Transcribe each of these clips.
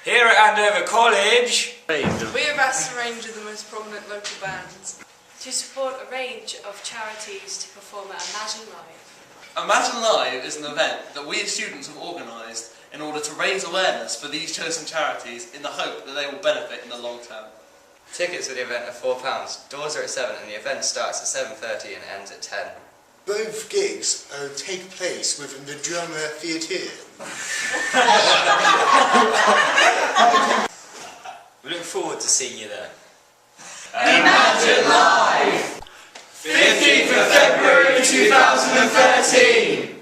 Here at Andover College, we have asked a range of the most prominent local bands to support a range of charities to perform at Imagine Live. Imagine Live is an event that we as students have organised in order to raise awareness for these chosen charities in the hope that they will benefit in the long term. Tickets for the event are £4, doors are at 7 and the event starts at 7:30 and ends at 10. Both gigs take place within the drama theatre. We look forward to seeing you there. Imagine Live! 15th of February 2013!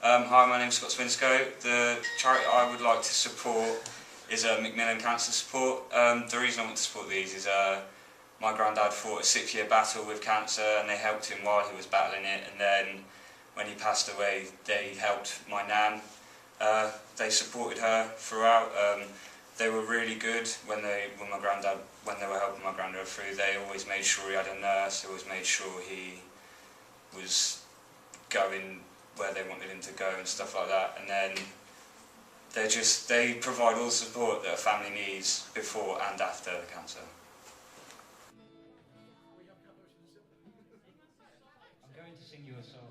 Hi, my name is Scott Swinscoe. The charity I would like to support is Macmillan Cancer Support. The reason I want to support these is my granddad fought a 6-year battle with cancer and they helped him while he was battling it, and then when he passed away they helped my nan. They supported her throughout. They were really good when they were helping my granddad through. They always made sure he had a nurse, they always made sure he was going where they wanted him to go and stuff like that, and then they provide all the support that a family needs before and after cancer. I'm going to sing you a song.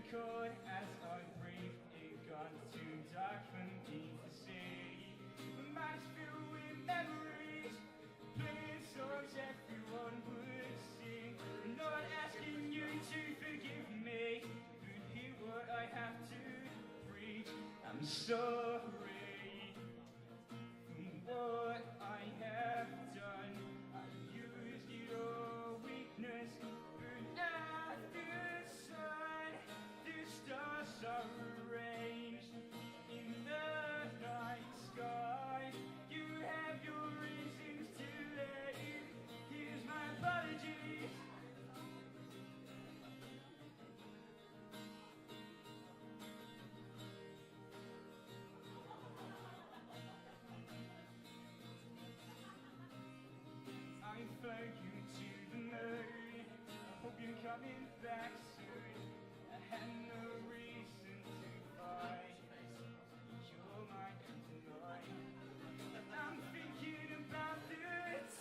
too cold as I breathe. It got too dark for me to see. My mind's filled with memories, playing songs everyone would sing. I'm not asking you to forgive me, but hear what I have to preach. I'm sorry for what I have done. I used your weakness, but now the sun, the stars are arranged in the night sky. You have your reasons to leave. Here's my apologies. I flew you to the moon. I hope you're coming back soon. I had no reason to fight. You're my kryptonite. I'm thinking about the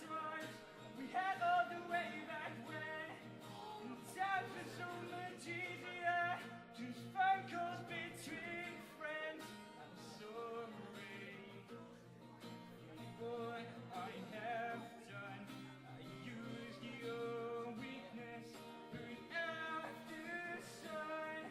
times we had all the way back when. And times were so much easier. Just phone calls between friends. I'm sorry for what I have done. I used your weakness, but now the sun,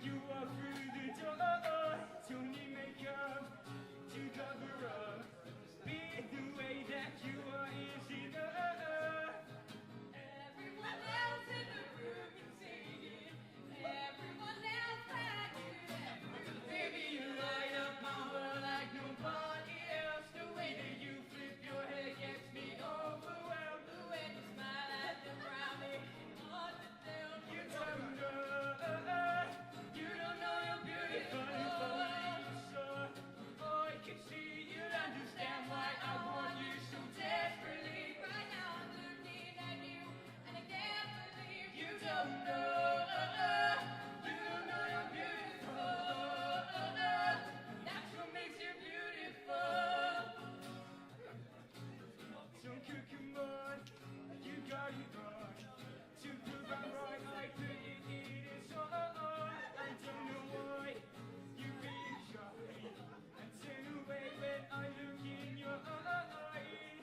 you walk through the door, don't need makeup to cover up. Be the way that you are is enough. Everyone else in the room can see it. Everyone else like you. Baby, you light up my world like nobody else. The way that you flip your hair gets me overwhelmed. The way you smile at them around me, hard to tell. You don't know you're beautiful. So I can see you'd understand why I want you so desperately. Right now I'm looking at you, and I can't believe You don't know you're beautiful. That's what makes you beautiful. Don't cook him on, you got it wrong. To prove I'm right, I couldn't eat it so I don't know why you being shy. I turn away when I look in your eyes.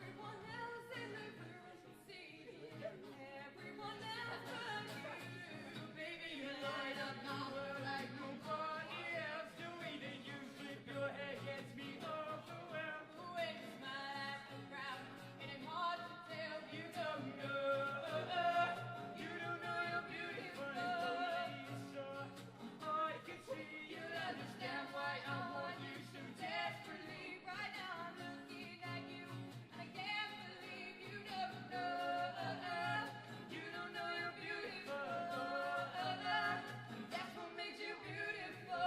everyone else in the room can see it. Everyone else but you. Baby, you light up my world like nobody else. The way that you flip your hair gets me overwhelmed. The way you smile at the crowd, and it's hard to tell. You don't know you're beautiful. So I can see you'll understand why I want you so desperately. Right now I'm looking at you, and I can't believe you don't know. You don't know you're beautiful. That's what makes you beautiful.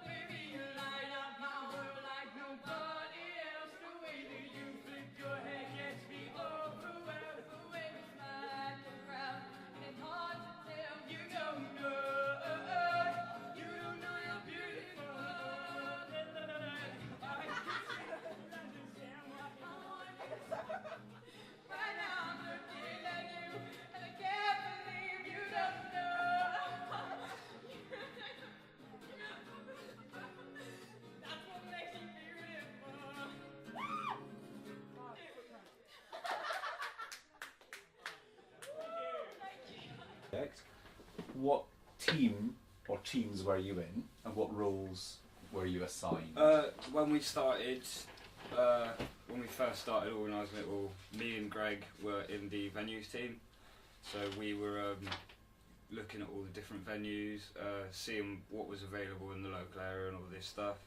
Baby, you light up my world like nobody else. The way that you flip your hair gets me overwhelmed. The way you smile at the crowd, and it's hard to tell. You don't know you're beautiful. I can see understand why I want you. Right now I'm looking at you, and I can't believe you don't know. That's what makes you beautiful. What team or teams were you in, and what roles were you assigned? When we first started organising it all, me and Greg were in the venues team. So we were looking at all the different venues, seeing what was available in the local area and all this stuff.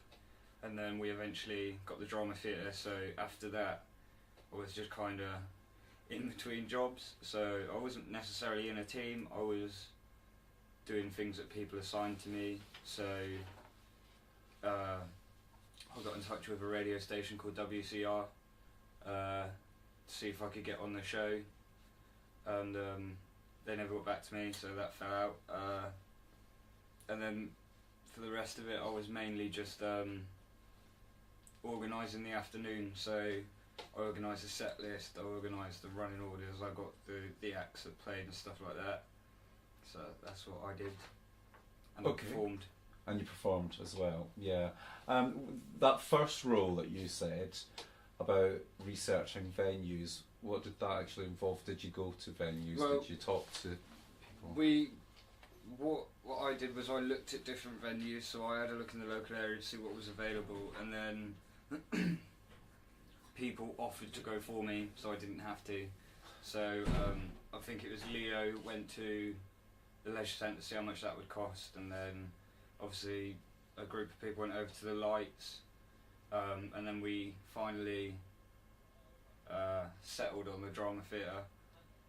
And then we eventually got the drama theatre, so after that I was just kind of in between jobs. So I wasn't necessarily in a team, I was doing things that people assigned to me. So I got in touch with a radio station called WCR to see if I could get on the show, and they never got back to me, so that fell out. And then for the rest of it I was mainly just organising the afternoon. So I organised the set list, I organised the running orders, I got the acts that played and stuff like that. So that's what I did, and I performed. And you performed as well, yeah. That first role that you said about researching venues, what did that actually involve? Did you go to venues? Well, did you talk to people? What I did was I looked at different venues, so I had a look in the local area to see what was available, and then people offered to go for me, so I didn't have to. So I think it was Leo went to the leisure centre to see how much that would cost, and then obviously a group of people went over to the lights, and then we finally settled on the drama theatre.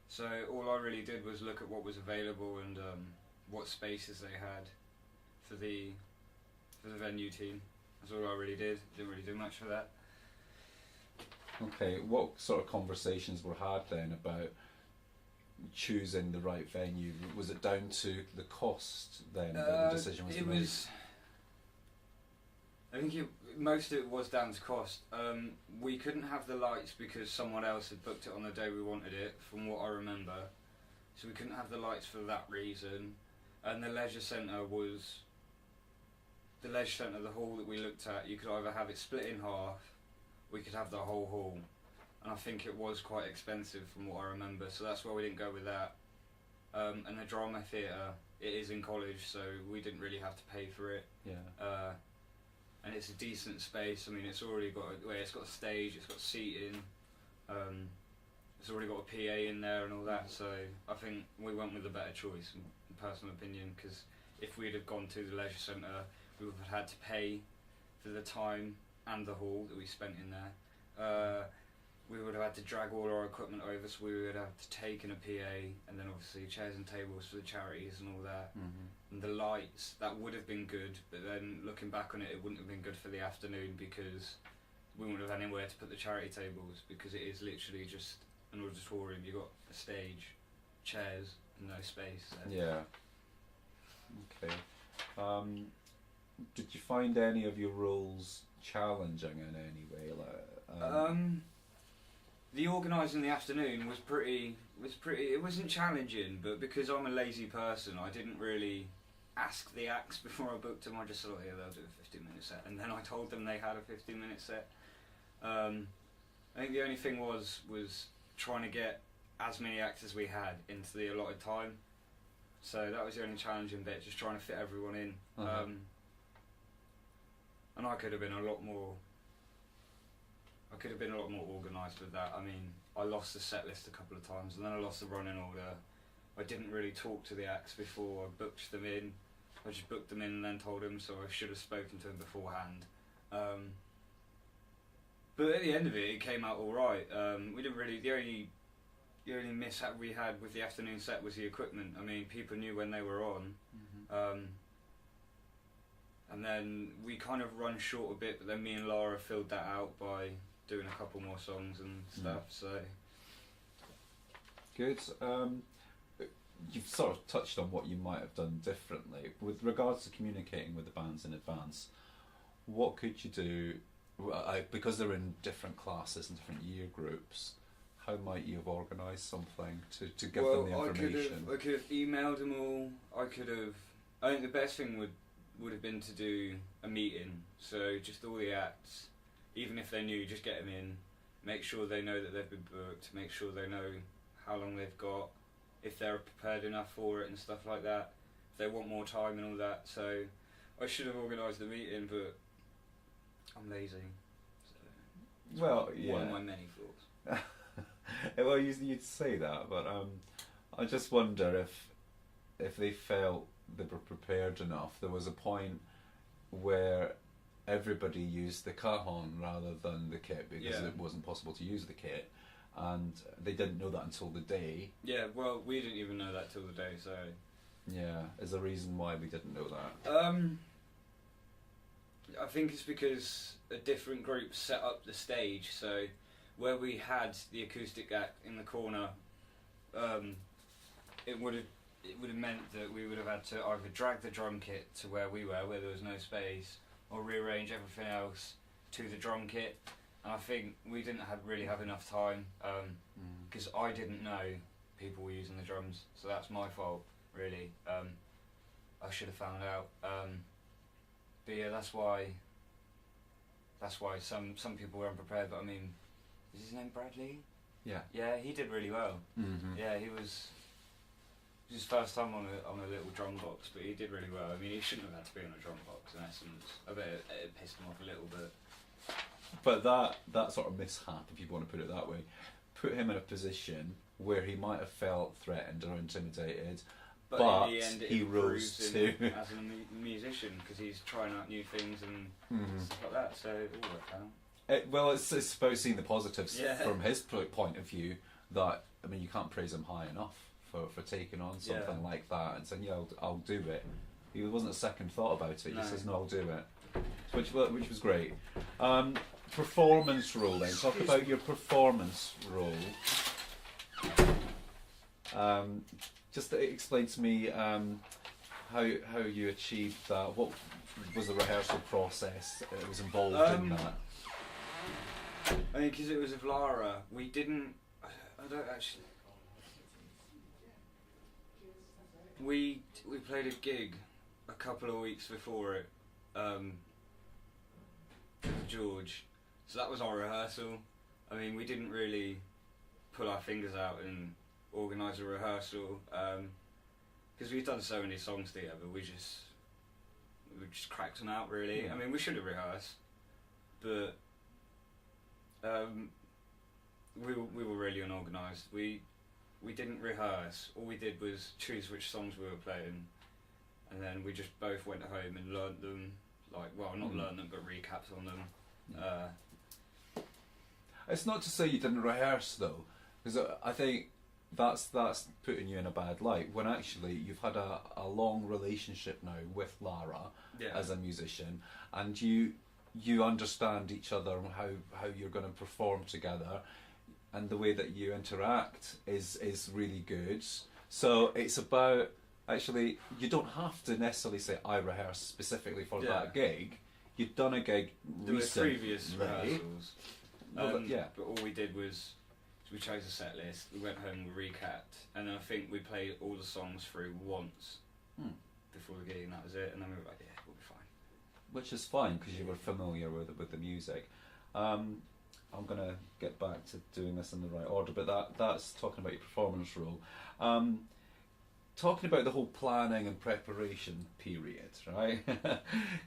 So all I really did was look at what was available and what spaces they had for the venue team. That's all I really did. Didn't really do much for that. Okay, what sort of conversations were had then about choosing the right venue? Was it down to the cost then that the decision was made? I think most of it was down to cost. We couldn't have the lights because someone else had booked it on the day we wanted it, from what I remember. So we couldn't have the lights for that reason. And the leisure centre was... The leisure centre, the hall that we looked at, you could either have it split in half, we could have the whole hall. And I think it was quite expensive from what I remember, so that's why we didn't go with that. And the drama theatre, it is in college, so we didn't really have to pay for it. Yeah. And it's a decent space. I mean, it's already got it's got a stage, it's got seating, it's already got a PA in there and all that. So I think we went with a better choice, in personal opinion, because if we'd have gone to the leisure centre, we would have had to pay for the time and the hall that we spent in there. We would have had to drag all our equipment over, so we would have to take in a PA, and then obviously chairs and tables for the charities and all that. And the lights, that would have been good, but then looking back on it, it wouldn't have been good for the afternoon because we wouldn't have had anywhere to put the charity tables, because it is literally just an auditorium. You've got a stage, chairs, and no space there. Yeah. Okay. Did you find any of your roles challenging in any way? The organising the afternoon was pretty. It wasn't challenging, but because I'm a lazy person, I didn't really ask the acts before I booked them. I just thought, yeah, they'll do a 15-minute set, and then I told them they had a 15-minute set. I think the only thing was trying to get as many acts as we had into the allotted time. So that was the only challenging bit, just trying to fit everyone in. And I could have been a lot more. I could have been a lot more organised with that. I mean, I lost the set list a couple of times, and then I lost the running order. I didn't really talk to the acts before I booked them in. I just booked them in and then told them, so I should have spoken to them beforehand. But at the end of it, it came out all right. We didn't really. The only mishap we had with the afternoon set was the equipment. I mean, people knew when they were on. And then we kind of run short a bit, but then me and Laura filled that out by doing a couple more songs and stuff. So good. You've sort of touched on what you might have done differently with regards to communicating with the bands in advance. What could you do, because they're in different classes and different year groups? How might you have organised something to give them the information? I could have emailed them all. I think the best thing would have been to do a meeting. So just all the acts, even if they knew, just get them in, make sure they know that they've been booked, make sure they know how long they've got, if they're prepared enough for it and stuff like that, if they want more time and all that. So I should have organised the meeting, but I'm lazy. So Well, yeah. One of my many flaws. Well, you'd say that, but I just wonder if they felt they were prepared enough. There was a point where everybody used the cajon rather than the kit because it wasn't possible to use the kit, and they didn't know that until the day. Yeah, well, we didn't even know that till the day, so... Yeah, is there a reason why we didn't know that? I think it's because a different group set up the stage, so where we had the acoustic act in the corner, it would have meant that we would have had to either drag the drum kit to where we were, where there was no space, or rearrange everything else to the drum kit. And I think we didn't really have enough time, because I didn't know people were using the drums, so that's my fault, really. I should have found out. But yeah, that's why some people were unprepared. But I mean, is his name Bradley? Yeah. Yeah, he did really well. Yeah, it was his first time on a little drum box, but he did really well. I mean, he shouldn't have had to be on a drum box in essence. I bet it pissed him off a little bit. But that sort of mishap, if you want to put it that way, put him in a position where he might have felt threatened or intimidated, but in the end, he rose to as a musician, because he's trying out new things and stuff like that. So it all worked out. Well, it's about seeing the positives Yeah. from his point of view. That, I mean, you can't praise him high enough for taking on something like that and saying, yeah, I'll do it. He wasn't a second thought about it. He No. says, no, I'll do it, which was great. Performance role then. Talk about your performance role. Just explain to me how you achieved that? What was the rehearsal process that was involved in that? I mean, because it was with Lara, we didn't. I don't actually. We played a gig a couple of weeks before it, with George. So that was our rehearsal. I mean, we didn't really pull our fingers out and organise a rehearsal because we've done so many songs together. We just cracked them out really. I mean, we should have rehearsed, but we were really unorganised. We didn't rehearse. All we did was choose which songs we were playing, and then we just both went home and learnt them. Like, well, not learnt them, but recaps on them. It's not to say you didn't rehearse though, because I think that's putting you in a bad light. When actually you've had a long relationship now with Lara as a musician, and you understand each other and how you're going to perform together, and the way that you interact is really good. So it's about, actually, you don't have to necessarily say I rehearsed specifically for that gig. You've done a gig There were recently. previous rehearsals. But But all we did was we chose a set list, we went home, we recapped, and then I think we played all the songs through once before the gig, and that was it. And then we were like, yeah, we'll be fine. Which is fine because you were familiar with the music. I'm going to get back to doing this in the right order, but that's talking about your performance role. Talking about the whole planning and preparation period, right?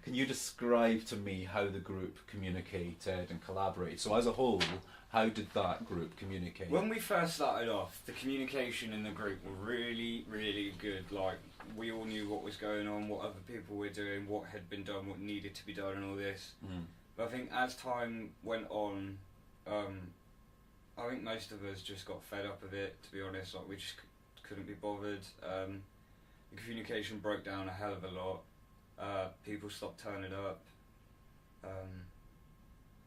Can you describe to me how the group communicated and collaborated? So as a whole, how did that group communicate? When we first started off, the communication in the group were really, really good. Like, we all knew what was going on, what other people were doing, what had been done, what needed to be done, and all this. But I think as time went on, I think most of us just got fed up of it, to be honest. Like, we just couldn't be bothered. The communication broke down a hell of a lot. People stopped turning up.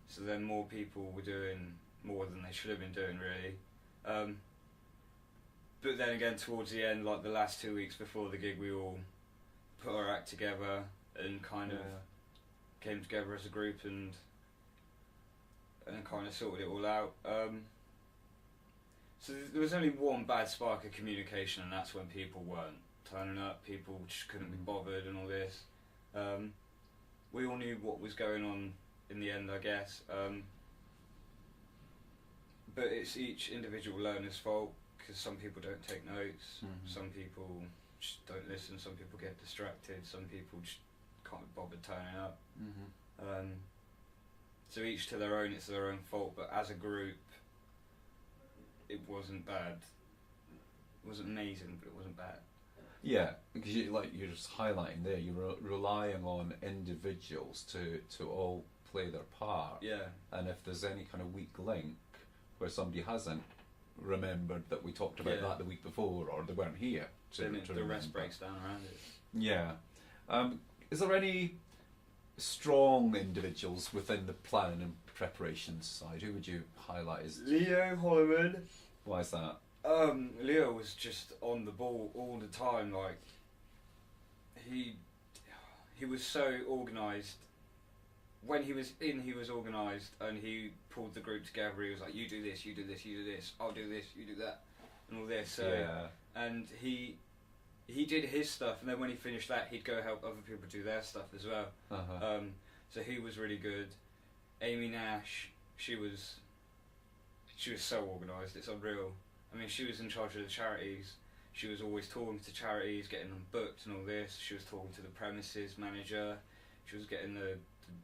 So then more people were doing more than they should have been doing, really. But then again, towards the end, like the last 2 weeks before the gig, we all put our act together and kind of came together as a group and kind of sorted it all out. So there was only one bad spark of communication, and that's when people weren't turning up. People just couldn't be bothered and all this. We all knew what was going on in the end, I guess. But it's each individual learner's fault, because some people don't take notes, some people just don't listen, some people get distracted, some people just can't be bothered turning up. So each to their own, it's their own fault, but as a group, it wasn't bad. It wasn't amazing, but it wasn't bad. Yeah, because you're just highlighting there, you're relying on individuals to all play their part. Yeah. And if there's any kind of weak link where somebody hasn't remembered that we talked about that the week before, or they weren't here Then the rest breaks down around it. Yeah. Is there any strong individuals within the planning and preparation side? Who would you highlight as Leo Holloman. Why is that? Leo was just on the ball all the time. Like, he was so organised. When he was in, he was organised, and he pulled the group together. He was like, "You do this, you do this, you do this. I'll do this, you do that, and all this." So, and he did his stuff, and then when he finished that, he'd go help other people do their stuff as well. So he was really good. Amy Nash, she was so organised. It's unreal. I mean, she was in charge of the charities. She was always talking to charities, getting them booked and all this. She was talking to the premises manager. She was getting the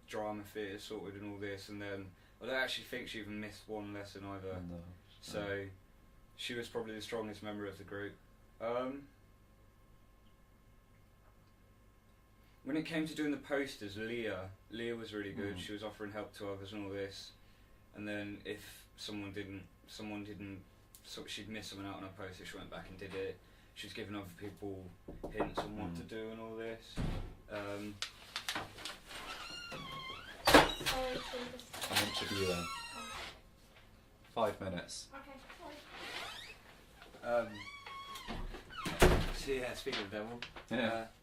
drama theatre sorted and all this. And then I don't actually think she even missed one lesson either. No. So she was probably the strongest member of the group. When it came to doing the posters, Leah was really good. She was offering help to others and all this. And then if someone didn't, so she'd miss someone out on a poster, she went back and did it. She was giving other people hints on what to do and all this. An interview then. 5 minutes. Okay, sorry. Yeah, speaking of the devil,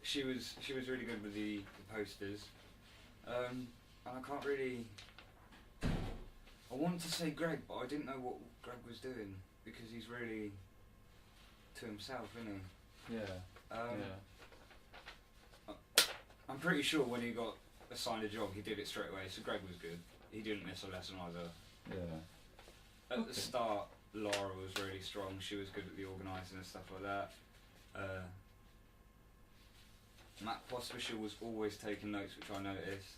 she was really good with the posters, and I can't really. I wanted to say Greg, but I didn't know what Greg was doing because he's really to himself, isn't he? I'm pretty sure when he got assigned a job, he did it straight away. So Greg was good. He didn't miss a lesson either. Yeah. At the start, Laura was really strong. She was good at the organising and stuff like that. Matt Pospisil was always taking notes, which I noticed.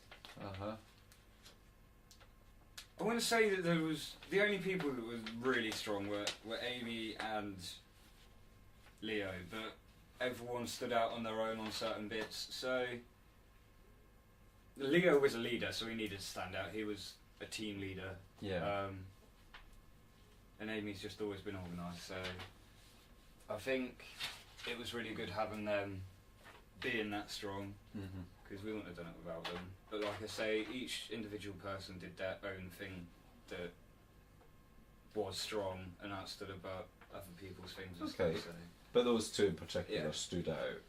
I want to say that there was the only people that were really strong were Amy and Leo, but everyone stood out on their own on certain bits. So Leo was a leader, so he needed to stand out. He was a team leader. Yeah. And Amy's just always been organised, so I think it was really good having them being that strong, because we wouldn't have done it without them. But like I say, each individual person did their own thing that was strong and outstood above other people's things and Okay. stuff. So. But those two in particular stood out.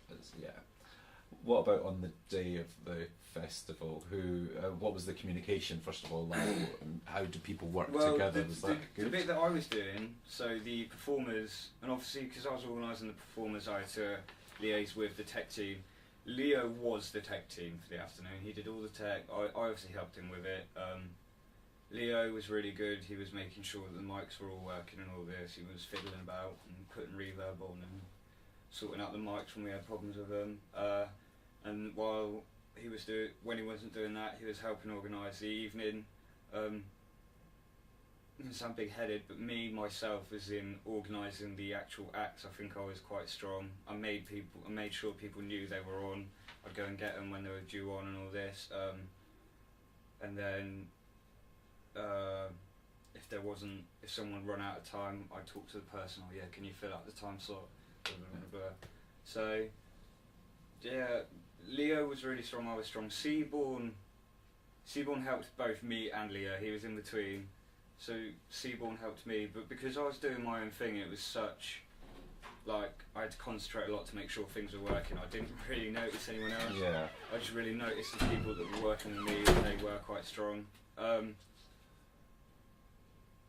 What about on the day of the festival? What was the communication, first of all, like? How do people work together? Was that good? The bit that I was doing, so the performers, and obviously because I was organising the performers, I had to liaise with the tech team. Leo was the tech team for the afternoon. He did all the tech. I obviously helped him with it. Leo was really good. He was making sure that the mics were all working and all this. He was fiddling about and putting reverb on and sorting out the mics when we had problems with them. And while he was when he wasn't doing that, he was helping organise the evening. I sound big-headed, but myself, was in organising the actual acts. I think I was quite strong. I made sure people knew they were on. I'd go and get them when they were due on and all this. And then, if someone run out of time, I'd talk to the person. Oh yeah, can you fill out the time slot? Blah, blah, blah. So, yeah, Leo was really strong. I was strong. Seaborn helped both me and Leo. He was in between. So Seaborn helped me, but because I was doing my own thing, it was such, I had to concentrate a lot to make sure things were working. I didn't really notice anyone else. Yeah. I just really noticed the people that were working with me, and they were quite strong.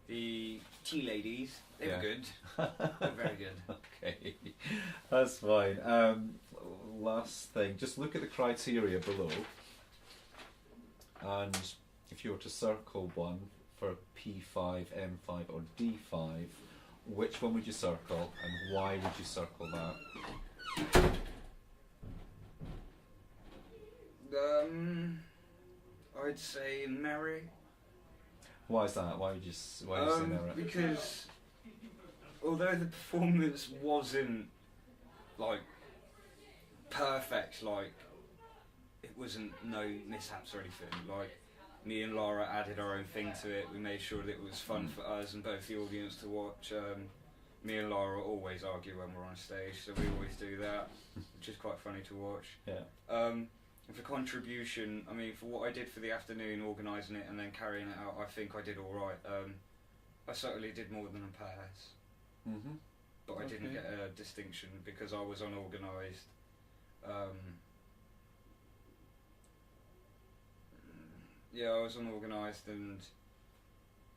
The tea ladies, they were good. They were very good. Okay, that's fine. Last thing, just look at the criteria below, and if you were to circle one for P5, M5 or D5, which one would you circle and why would you circle that? I'd say Mary. Why is that? Why would you say merit? Because although the performance wasn't perfect, it wasn't no mishaps or anything. Me and Laura added our own thing to it. We made sure that it was fun for us and both the audience to watch. Me and Laura always argue when we're on stage, so we always do that, which is quite funny to watch. Yeah. And for contribution, for what I did for the afternoon, organising it and then carrying it out, I think I did all right. I certainly did more than a pass, but I didn't get a distinction because I was unorganised. Yeah, I was unorganised, and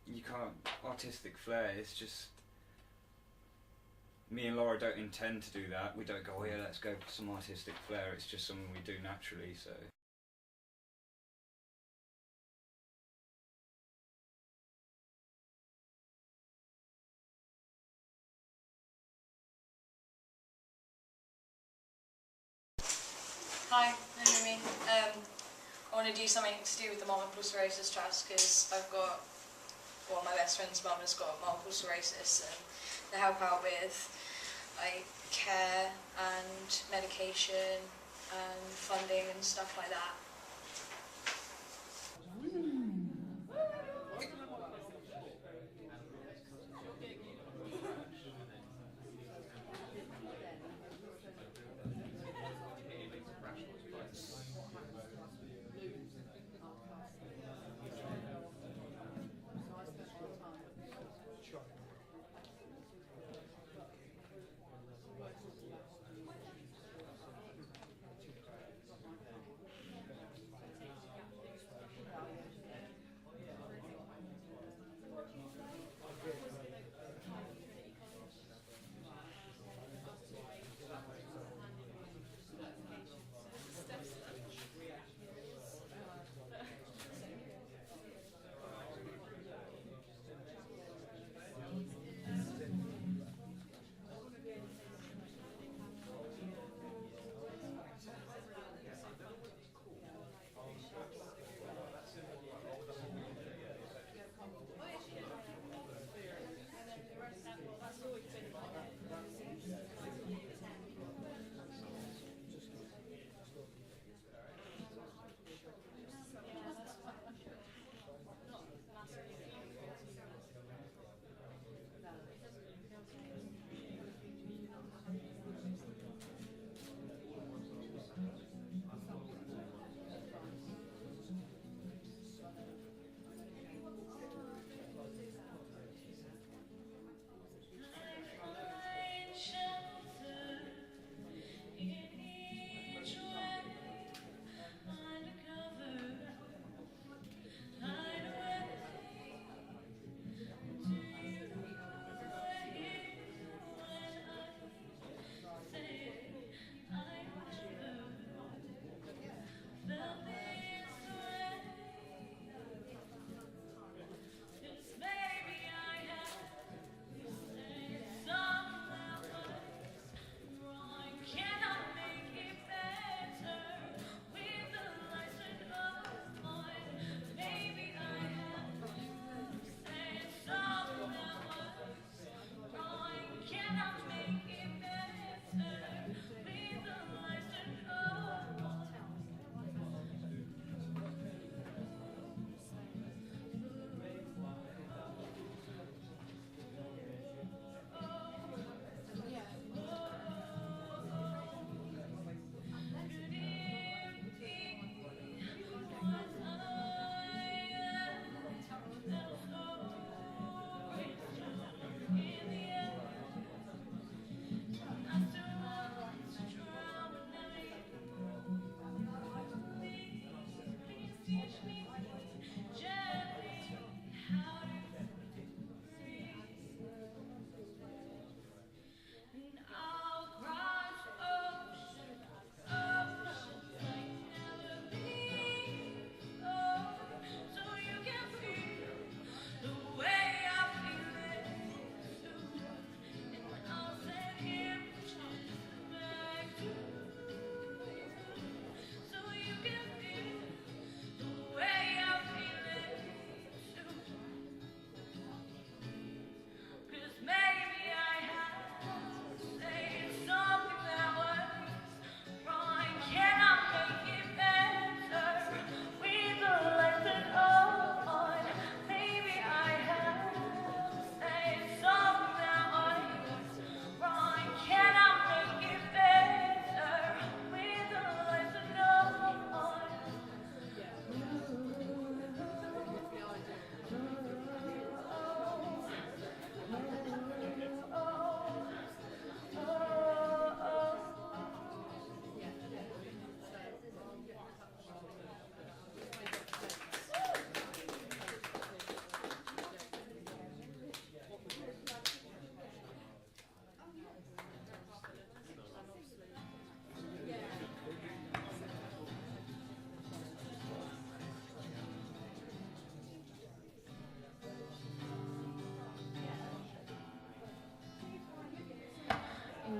you can't artistic flair. It's just me and Laura don't intend to do that. We don't go, oh yeah, let's go for some artistic flair. It's just something we do naturally. So. Hi, I'm Amy. I want to do something to do with the multiple sclerosis trust because I've got, my best friend's mum has got multiple sclerosis, and to help out with care and medication and funding and stuff like that.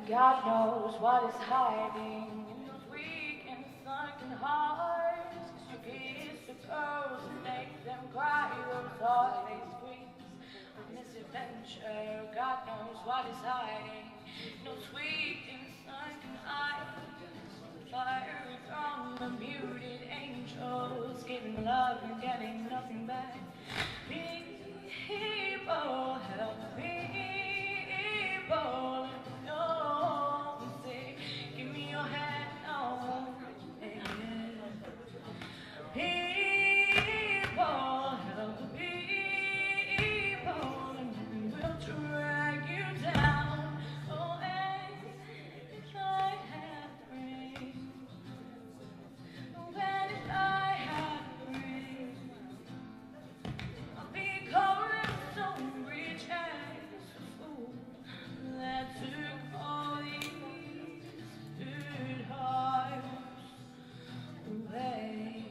God knows what is hiding in those weak and sunken hearts. 'Cause you kiss the girls and make them cry, those holidays queens of misadventure. God knows what is hiding in those weak and sunken eyes. Fire from the muted angels, giving love and getting nothing back. People help people. Don't say, give me your hand, no. People help people, and we'll drag you down. Oh, and if I had rings, oh, and if I had rings, I'll be cold and so rich as a fool that took all these good hearts away.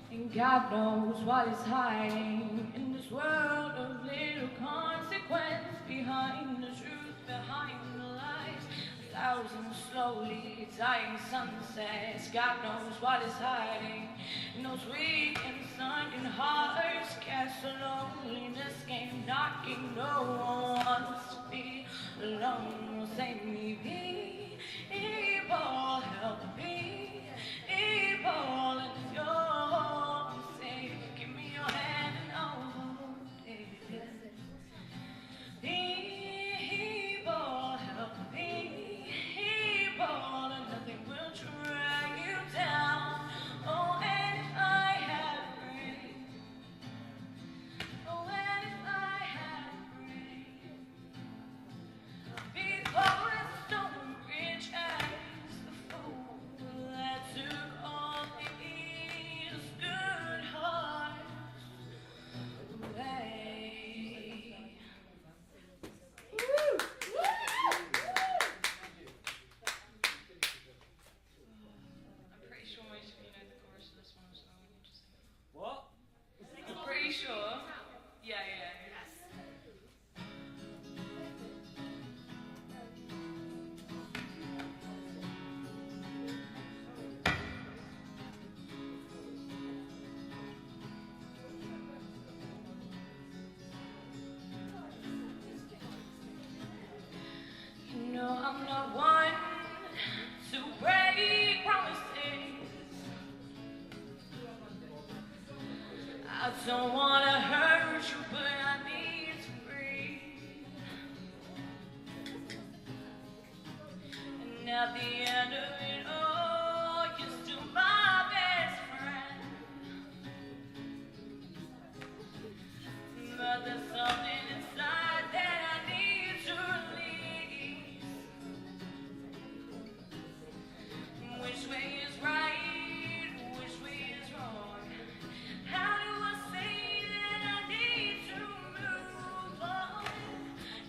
And God knows what is hiding in this world of little consequence, behind the truth, behind the lies. 1,000 slowly dying sunsets. God knows what is hiding in those weak and sunken hearts. Cast a loneliness game knocking. No one wants to be alone. Save me, people, help me, people, and you're safe. Give me your hand and hold it. People, help me, people, and nothing will drag you down. Oh, and if I had rain, oh, and if I had rain, I'd be cold and stone rich as the fool that took all these good hearts away. I'm pretty sure most of you know the chorus of this one, so you just. What? I'm pretty sure. Yeah. You know I'm not one to break promises. I don't wanna hurt you, but I need to breathe. And at the end of it all, you're still my best friend. But there's something inside that I need to release. Which way is right? Which way is wrong? How do I say that I need to move on?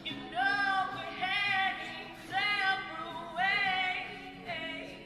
You know we're heading separate ways.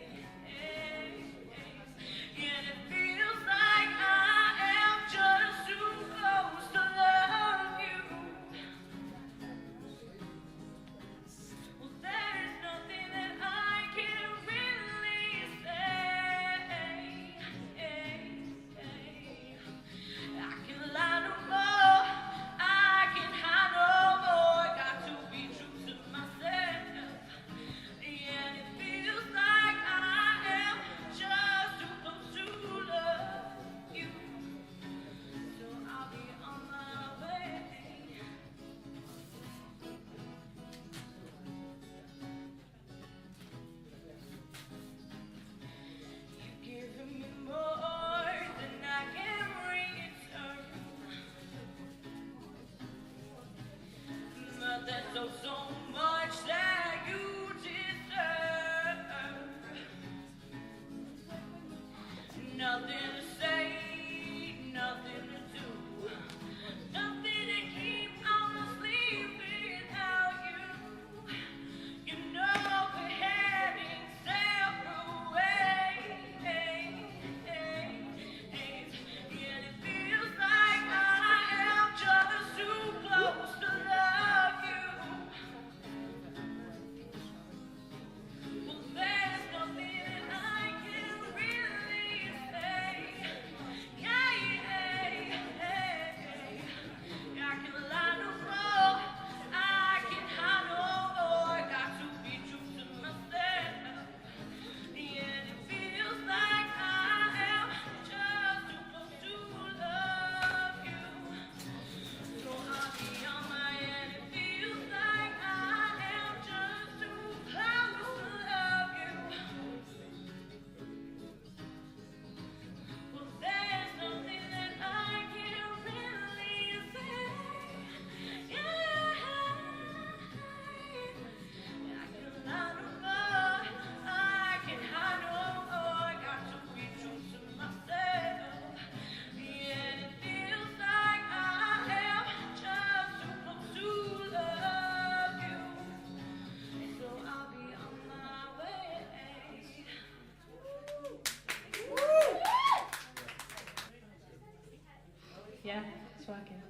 talking.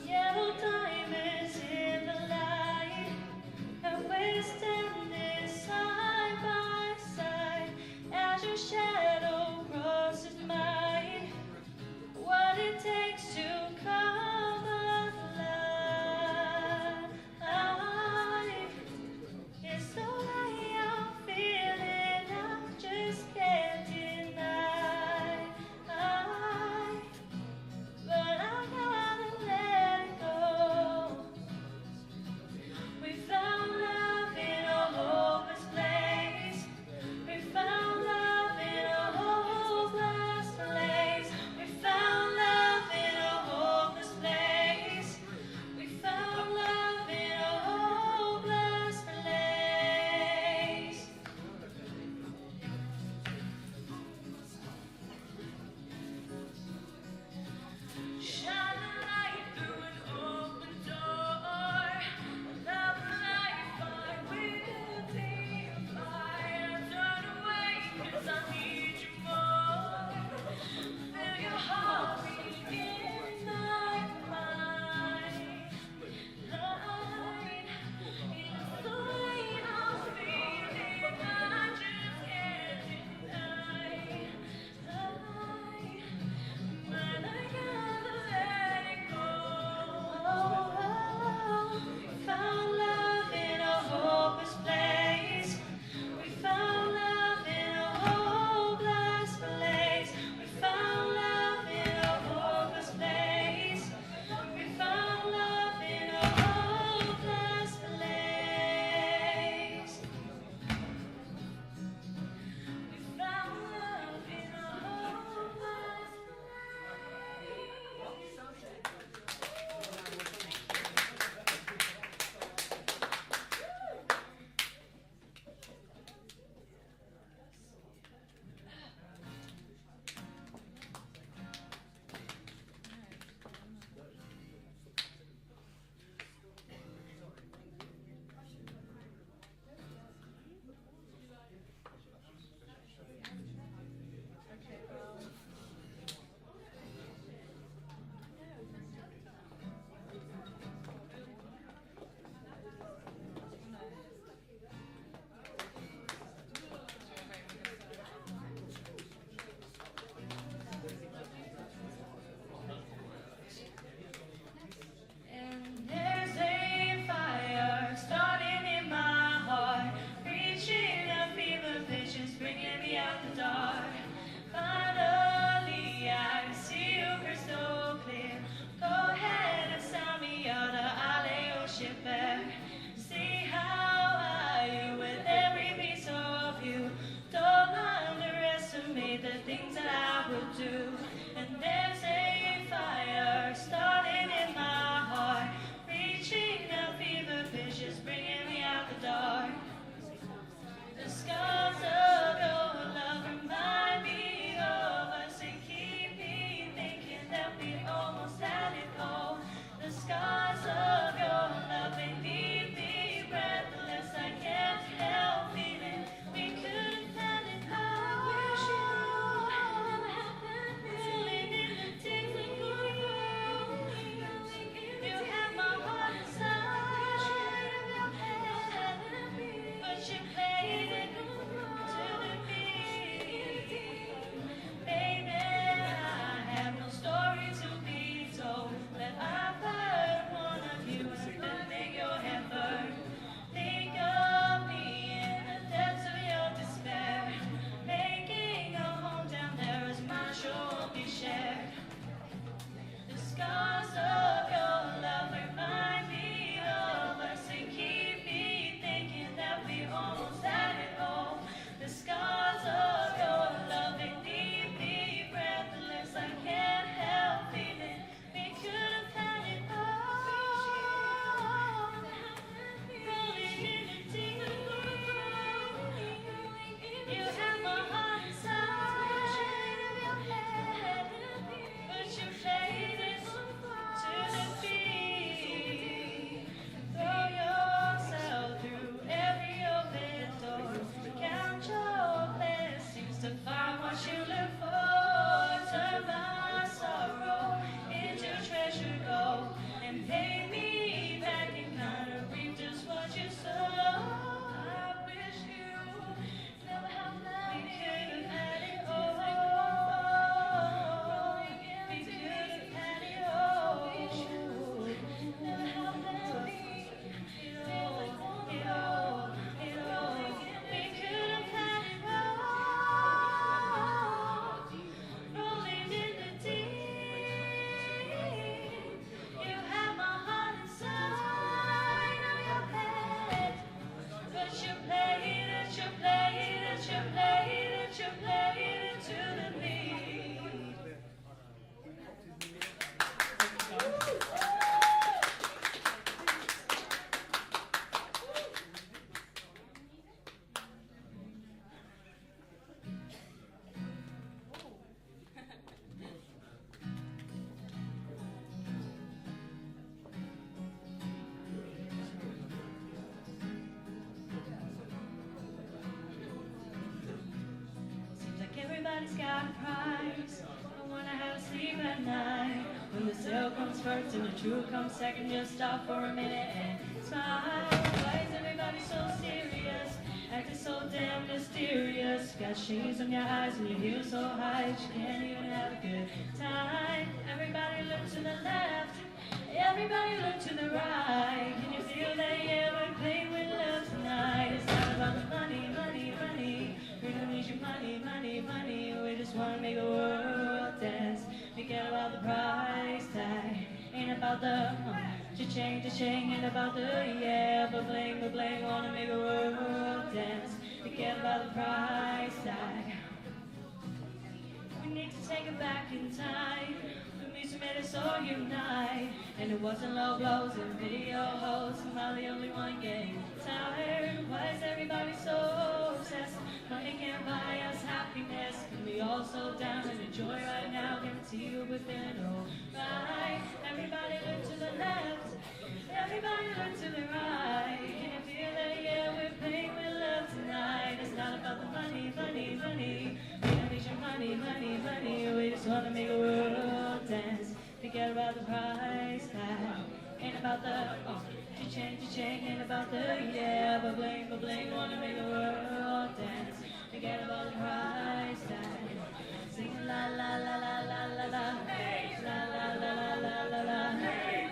Yellow diamonds in the light, and we're standing side by side as your shadow crosses mine. What it takes to come everybody's got a price. I wanna have sleep at night. When the sale comes first and the truth comes second, just stop for a minute and smile. Why is everybody so serious? Acting so damn mysterious. Got shades on your eyes and your heels so high that you can't even have a good time. Everybody look to the left. Everybody look to the right. Can you feel that? Yeah, we're playing with love tonight. It's not about the money, money, money. We don't need your money, money, money. We just wanna make the world dance. Forget about the price tag. Ain't about the cha-ching, ain't about the yeah, but bling, wanna make the world dance. Forget about the price tag. We need to take it back in time. The music made us all unite. And it wasn't low blows and video hoes. Am I the only one getting tired? Why is everybody so obsessed? Money can't buy us happiness. Can we all slow down and enjoy right now? Guarantee you within alright. Everybody look to the left. Everybody look to the right. Can you feel that? Yeah, we're playing with love tonight. It's not about the money, money, money. We don't need your money, money, money. We just wanna make a world dance. Forget about the price tag. Ain't about the cha-ching, ain't about the yeah, but bling, wanna make the world dance. Forget about the price tag. Sing la la la la la la la, la la la la la la la,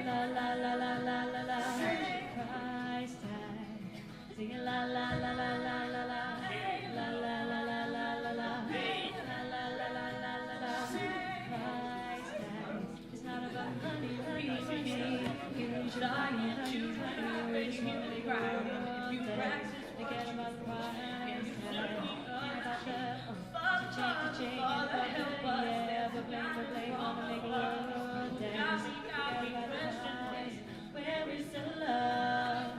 la la la la la la la. Price tag. Sing la la la la la la la, la la la la la la la, la la la la la la la. Price tag. It's not about money, money, money. You should I and choose money. We just want to make a world dance. Forget about the price tag. Ain't about the cha-ching, ain't about the yeah, but bling, wanna make a world dance. Forget about the price. Where is the love?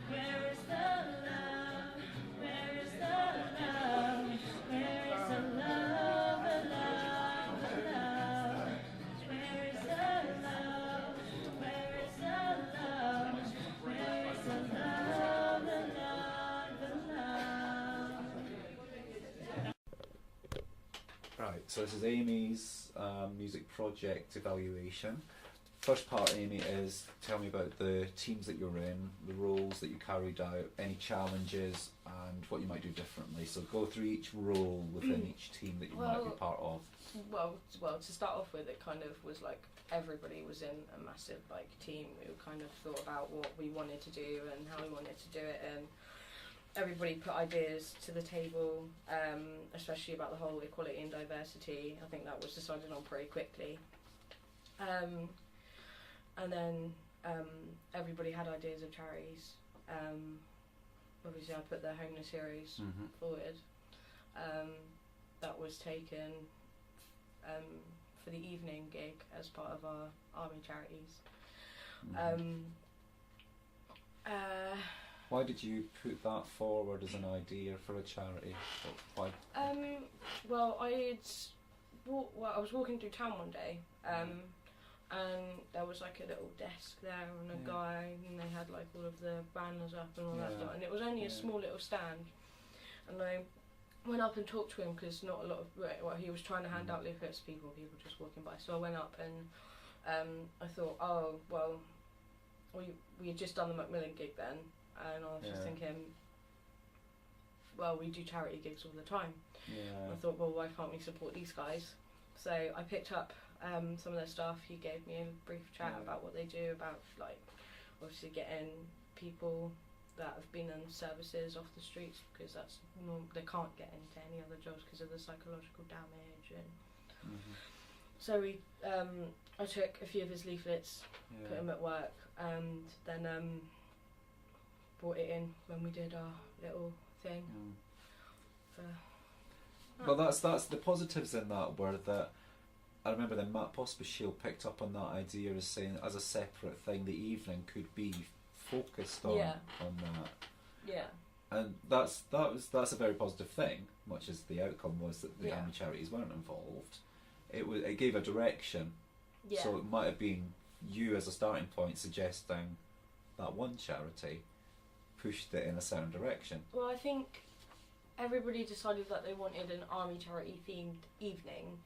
Where is the love? Where is the love? Where is the love? The love, the love. Where is the love? Where is the love? Where is the love? The love, the love. Right, so this is Amy's music project evaluation. First part, Amy, is tell me about the teams that you're in, the roles that you carried out, any challenges, and what you might do differently. So go through each role within each team that you might be part of. Well, to start off with, it kind of was like everybody was in a massive like team who kind of thought about what we wanted to do and how we wanted to do it, and everybody put ideas to the table, especially about the whole equality and diversity. I think that was decided on pretty quickly. And then everybody had ideas of charities. Obviously I put the homeless heroes forward. That was taken for the evening gig as part of our army charities. Why did you put that forward as an idea for a charity? Why? Well, I was walking through town one day, and there was like a little desk there and a guy, and they had like all of the banners up and all that stuff, and it was only a small little stand, and I went up and talked to him because not a lot of, well, he was trying to hand out leaflets to people just walking by, so I went up and I thought, oh well, we had just done the Macmillan gig then, and I was just thinking, well, we do charity gigs all the time. I thought, well, why can't we support these guys? So I picked up some of their stuff. He gave me a brief chat about what they do, about like obviously getting people that have been in services off the streets, because that's they can't get into any other jobs because of the psychological damage. And so I took a few of his leaflets, put them at work, and then brought it in when we did our little thing. Well, that's the positives in that were that I remember then Matt Pospisil picked up on that idea as saying as a separate thing the evening could be focused on that. And that's a very positive thing, much as the outcome was that the army charities weren't involved. It gave a direction. So it might have been you as a starting point suggesting that one charity pushed it in a certain direction. Well, I think everybody decided that they wanted an army charity themed evening,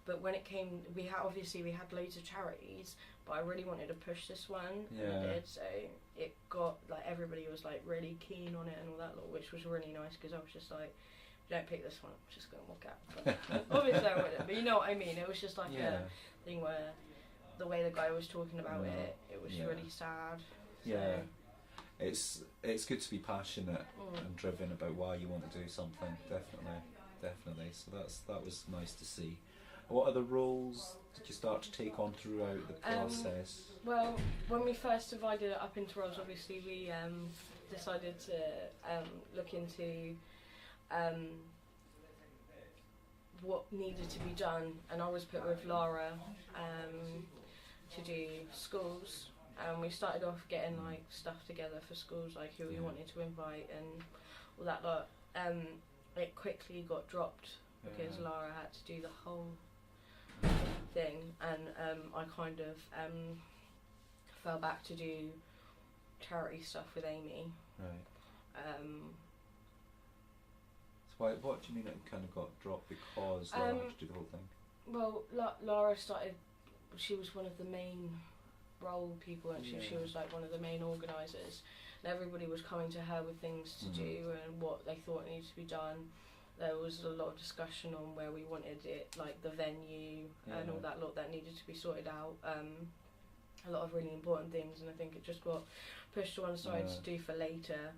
but when it came, we had loads of charities, but I really wanted to push this one, and I did. So it got like everybody was like really keen on it and all that lot, which was really nice because I was just like, if you don't pick this one, I'm just gonna walk out. But obviously I wouldn't, but you know what I mean. It was just like a thing where the way the guy was talking about it was really sad. So. Yeah. It's good to be passionate and driven about why you want to do something. Definitely. So that was nice to see. What other roles did you start to take on throughout the process? Well, when we first divided it up into roles, obviously we decided to look into what needed to be done, and I was put with Lara to do schools. And we started off getting like stuff together for schools, like who we wanted to invite and all that lot. It quickly got dropped because Lara had to do the whole thing, and I kind of fell back to do charity stuff with Amy. Right. So what do you mean it kind of got dropped because Lara had to do the whole thing? Well, Lara started. She was one of the main role people, and she was like one of the main organisers, and everybody was coming to her with things to do and what they thought needed to be done. There was a lot of discussion on where we wanted it, like the venue and all that lot that needed to be sorted out. A lot of really important things, and I think it just got pushed to one side to do for later,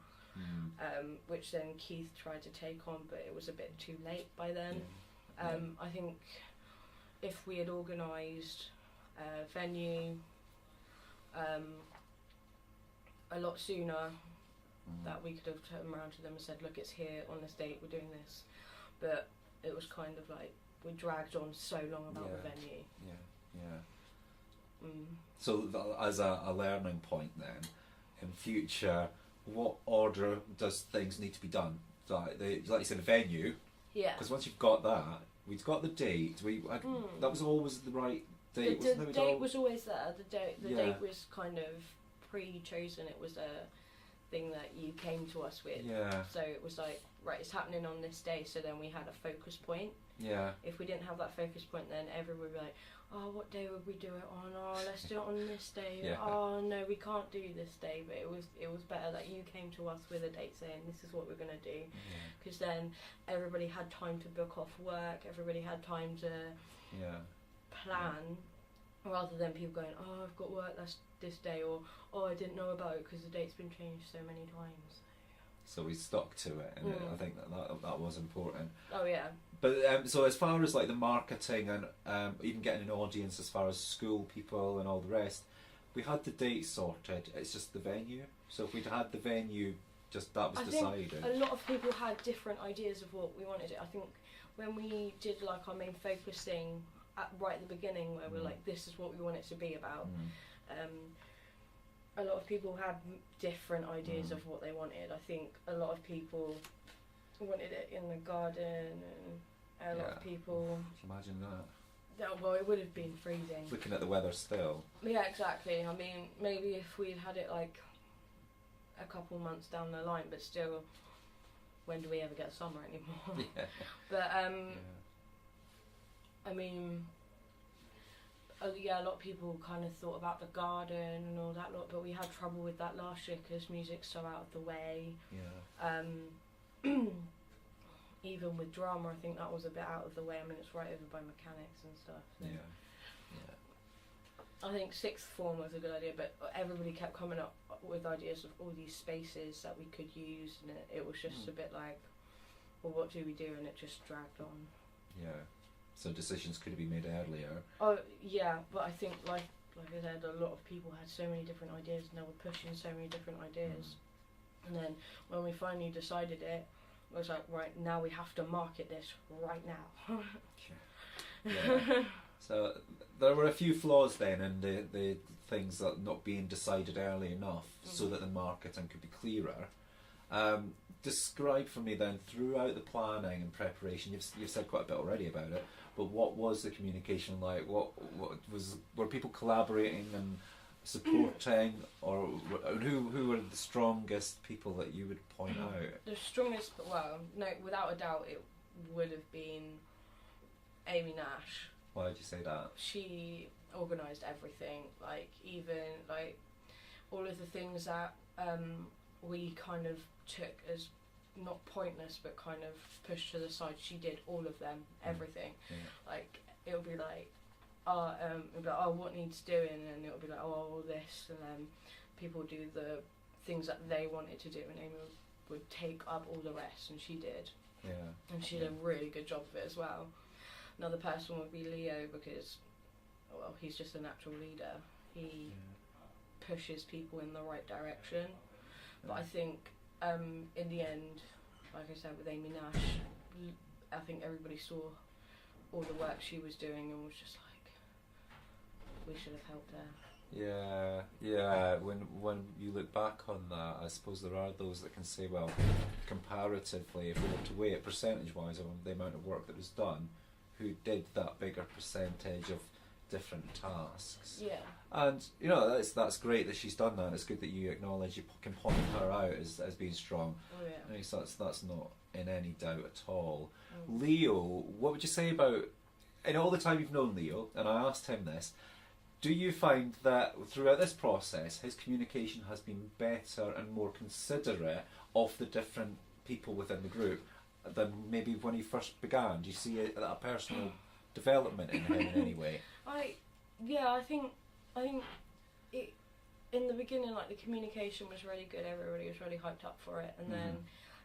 which then Keith tried to take on, but it was a bit too late by then. I think if we had organised a venue a lot sooner, that we could have turned around to them and said, look, it's here on this date, we're doing this. But it was kind of like we dragged on so long about the venue. So as a learning point then, in future, what order does things need to be done? Like you said, the venue. Yeah. Because once you've got that, we've got the date. That was always the right date. The date was always there. The date was kind of pre-chosen. It was a thing that you came to us with. Yeah. So it was like, right, it's happening on this day. So then we had a focus point. Yeah. If we didn't have that focus point, then everyone would be like, oh, what day would we do it on? Oh, let's do it on this day. Yeah. Oh no, we can't do this day. But it was better that you came to us with a date saying this is what we're gonna do, because then everybody had time to book off work. Everybody had time to plan, rather than people going, oh, I've got work this day, or oh, I didn't know about it because the date's been changed so many times. So we stuck to it, and I think that was important. Oh yeah. But so as far as like the marketing and even getting an audience, as far as school people and all the rest, we had the date sorted. It's just the venue. So if we'd had the venue, just that was decided. Think a lot of people had different ideas of what we wanted. I think when we did like our main focus thing right at the beginning, where we're like, this is what we want it to be about. A lot of people had different ideas of what they wanted. I think a lot of people wanted it in the garden, and a lot of people... Imagine that. Yeah, well, it would have been freezing. Looking at the weather still. Yeah, exactly. I mean, maybe if we'd had it like a couple months down the line, but still, when do we ever get summer anymore? But, I mean... yeah, a lot of people kind of thought about the garden and all that lot, but we had trouble with that last year because music's so out of the way. Even with drama, I think that was a bit out of the way. I mean, it's right over by mechanics and stuff. So. I think sixth form was a good idea, but everybody kept coming up with ideas of all these spaces that we could use, and it was just a bit like, well, what do we do? And it just dragged on. Yeah. So decisions could have been made earlier. Oh yeah, but I think like I said, a lot of people had so many different ideas, and they were pushing so many different ideas. And then when we finally decided it, it was like, right, now we have to market this right now. So there were a few flaws then in the things that not being decided early enough, so that the marketing could be clearer. Describe for me then, throughout the planning and preparation, you've said quite a bit already about it, but what was the communication like? Were people collaborating, and supporting, or who were the strongest people that you would point out? The strongest, well, no, without a doubt, it would have been Amy Nash. Why did you say that? She organised everything, like even like all of the things that we kind of took as not pointless but kind of pushed to the side. She did all of them, everything. Yeah. Like it would be like, what needs doing, and it would be like, all this, and then people do the things that they wanted to do, and Amy would take up all the rest, and she did. Yeah. And she did a really good job of it as well. Another person would be Leo, because, well, he's just a natural leader. He pushes people in the right direction. But I think, in the end, like I said with Amy Nash, I think everybody saw all the work she was doing and was just like, we should have helped her. Yeah. When you look back on that, I suppose there are those that can say, well, comparatively, if we were to weigh it percentage-wise on the amount of work that was done, who did that bigger percentage of different tasks? Yeah. And that's great that she's done that. It's good that you acknowledge, you can point her out as being strong. Oh yeah. I mean, so that's not in any doubt at all. Leo, what would you say about, in all the time you've known Leo, and I asked him this, do you find that throughout this process his communication has been better and more considerate of the different people within the group than maybe when he first began? Do you see a personal development in him in any way? I think it, in the beginning, like the communication was really good, everybody was really hyped up for it, and then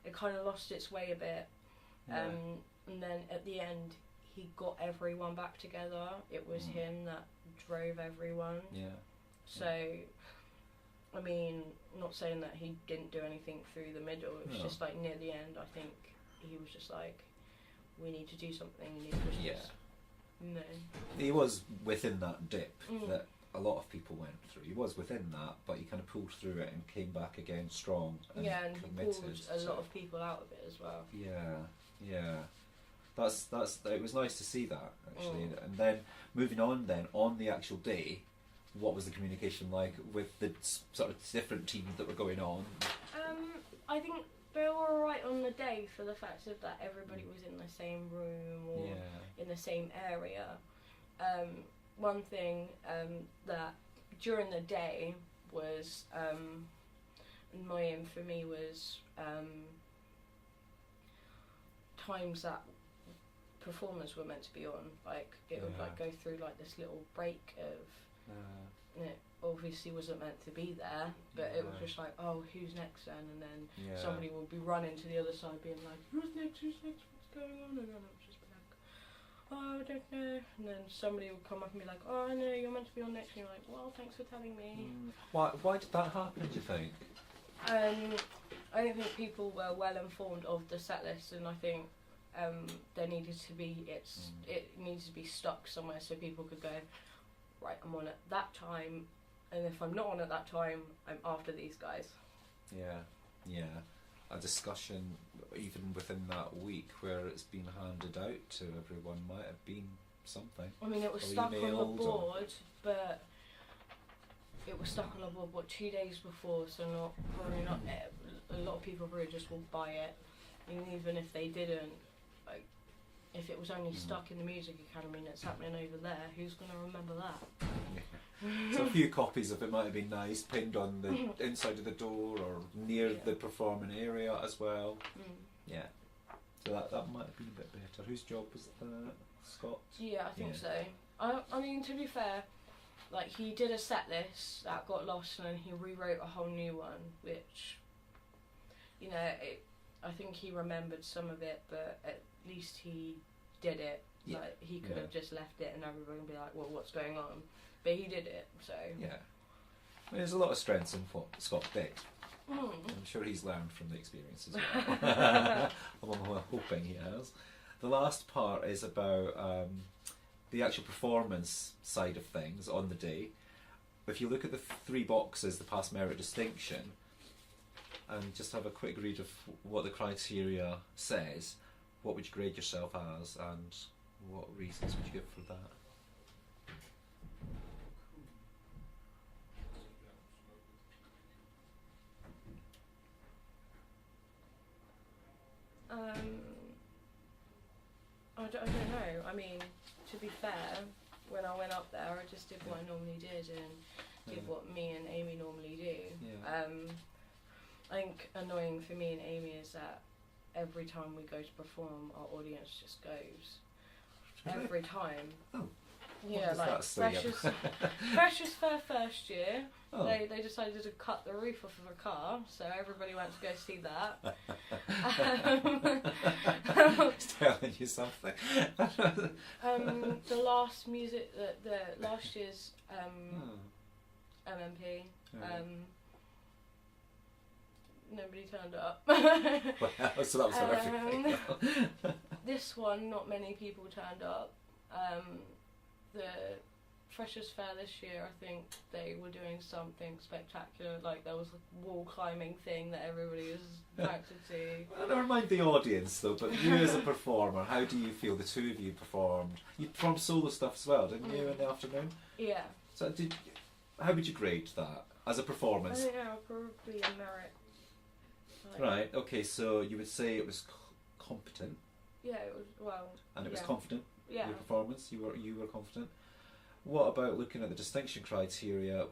it kind of lost its way a bit. And then at the end he got everyone back together. It was him that drove everyone. So I mean, not saying that he didn't do anything through the middle, it was just like near the end, I think he was just like, we need to do something, we need to push this. No. He was within that dip that a lot of people went through. He was within that, but he kind of pulled through it and came back again strong and and committed. he pulled a lot of people out of it as well. Yeah. That's it was nice to see that, actually. And then moving on on the actual day, what was the communication like with the sort of different teams that were going on? I think they were alright on the day for the fact of that everybody was in the same room or in the same area. One thing that during the day was annoying for me was times that performers were meant to be on. Like it would like go through like this little break of it obviously wasn't meant to be there, but it was just like, oh, who's next then? And then somebody would be running to the other side being like, who's next, what's going on? And then I would just be like, oh, I don't know. And then somebody would come up and be like, oh, I know, you're meant to be on next. And you're like, well, thanks for telling me. Why did that happen, do you think? I don't think people were well informed of the set list, and I think there needed to be it needs to be stuck somewhere so people could go, right, I'm on at that time, and if I'm not on at that time, I'm after these guys. Yeah. A discussion even within that week where it's been handed out to everyone might have been something. I mean, it was stuck on the board, but it was stuck on the board 2 days before, so probably not a lot of people probably just will buy it, and even if they didn't, like if it was only stuck in the Music Academy and it's happening over there, who's going to remember that? So a few copies of it might have been nice, pinned on the inside of the door or near the performing area as well. Yeah. So that might have been a bit better. Whose job was that? Scott? Yeah, I think so. I mean, to be fair, like he did a set list that got lost and then he rewrote a whole new one, which, you know, I think he remembered some of it, but at least he did it. Like he could have just left it and everybody would be like, well, what's going on? But he did it, so... Yeah. I mean, there's a lot of strengths in what Scott did. I'm sure he's learned from the experience as well. I'm hoping he has. The last part is about the actual performance side of things on the day. If you look at the three boxes, the past merit distinction, and just have a quick read of what the criteria says, what would you grade yourself as, and what reasons would you give for that? I don't know. I mean, to be fair, when I went up there, I just did what I normally did and did what me and Amy normally do. Yeah. I think annoying for me and Amy is that every time we go to perform, our audience just goes. Every time. Oh. Yeah, What like does that say? Freshers Fair first year, Oh. they decided to cut the roof off of a car, so everybody went to go see that. It's telling you something. The last last year's MMP, nobody turned up. Well, so that was for everything. This one, not many people turned up. The Freshers Fair this year, I think they were doing something spectacular, like there was a wall climbing thing that everybody was attracted to. Never mind the audience though, but you as a performer, how do you feel the two of you performed? You performed solo stuff as well, didn't you, in the afternoon? Yeah. So how would you grade that as a I performance? don't know, probably a merit. Right, okay, so you would say it was competent. Yeah, it was, well... And it was confident, yeah. your performance, you were confident. What about looking at the distinction criteria?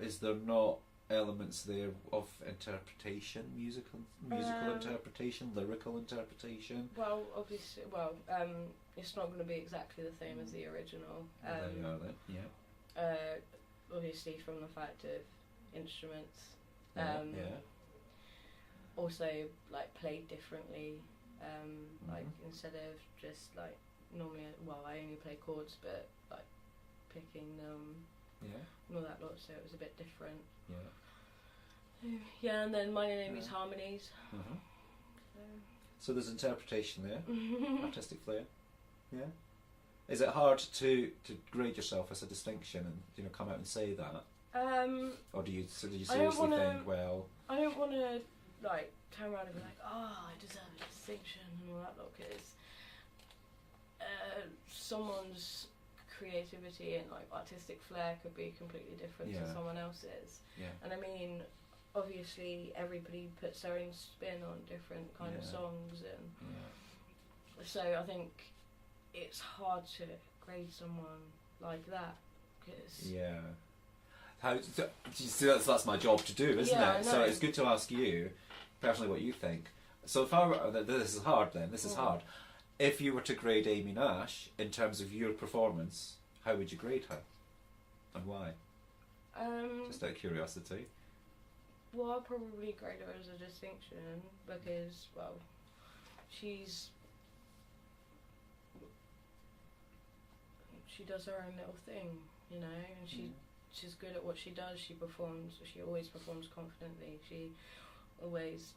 Is there not elements there of interpretation, musical interpretation, lyrical interpretation? Well, obviously, it's not going to be exactly the same as the original. There you are then, yeah. Obviously from the fact of instruments. Yeah. Also, like, played differently. Like, instead of just, like, normally, I only play chords, but, like, picking and all that lot, so it was a bit different. Yeah. Yeah, and then mine and Amy's harmonies. So there's interpretation there, artistic flair. Yeah. Is it hard to grade yourself as a distinction and come out and say that? Or do you seriously think, well? I don't want to like turn around and be like, I deserve a distinction and all that lot, because someone's creativity and like artistic flair could be completely different to someone else's. Yeah. And I mean, obviously everybody puts their own spin on different kind of songs, and so I think it's hard to grade someone like that, because that's my job to do, isn't it? So it's good to ask you personally what you think. So if this is hard then, this is hard. If you were to grade Amy Nash in terms of your performance, how would you grade her? And why? Just out of curiosity. Well, I'd probably grade her as a distinction because, well, she does her own little thing, and she's good at what she does. She always performs confidently. She always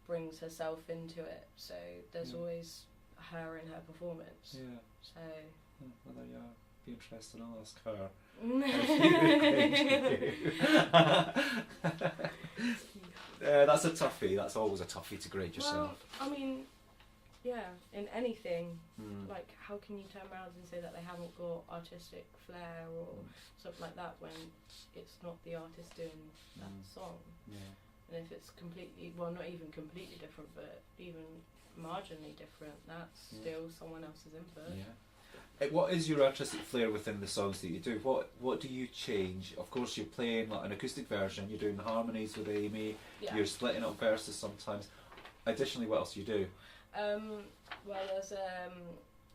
brings herself into it. So there's always her in her performance. Yeah. So. Well, there you are. Be interested. I'll ask her. That's a toughie. That's always a toughie to grade yourself. Well, I mean, in anything, like, how can you turn around and say that they haven't got artistic flair or something like that when it's not the artist doing that song? Yeah. And if it's completely, well, not even completely different, but even marginally different, that's still someone else's input. Yeah. What is your artistic flair within the songs that you do? What do you change? Of course, you're playing like an acoustic version. You're doing harmonies with Amy. Yeah. You're splitting up verses sometimes. Additionally, what else do you do? Well, there's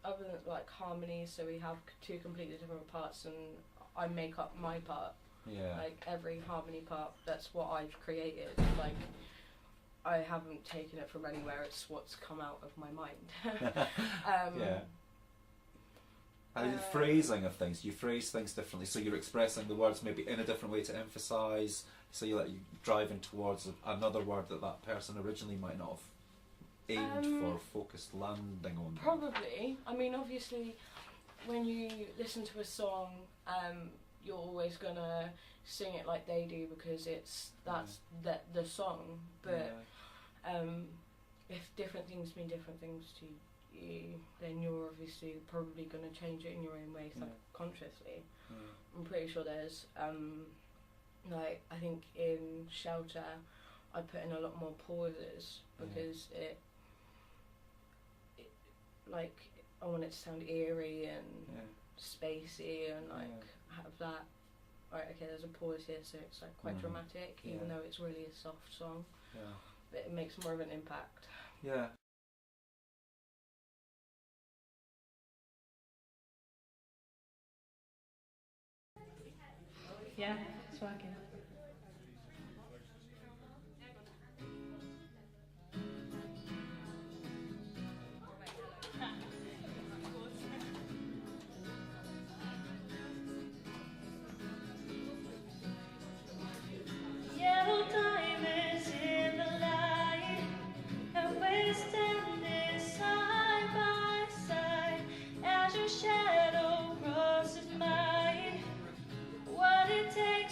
other than like harmonies, so we have two completely different parts, and I make up my part. Yeah. Like every harmony part, that's what I've created. Like I haven't taken it from anywhere. It's what's come out of my mind. Yeah. The phrasing of things, you phrase things differently, so you're expressing the words maybe in a different way to emphasise, so you're driving towards another word that person originally might not have aimed for, focused landing on. Probably. I mean, obviously, when you listen to a song, you're always gonna sing it like they do because that's the song. But if different things mean different things to you, then you're obviously probably going to change it in your own way subconsciously. I'm pretty sure there's I think in Shelter I put in a lot more pauses because it like I want it to sound eerie and spacey and like have that. Right, okay, there's a pause here, so it's like quite dramatic, even though it's really a soft song. Yeah. But it makes more of an impact. Yeah. Yeah, it's working. Yellow diamonds in the light, and we're standing side by side as your shadow crosses mine. What it takes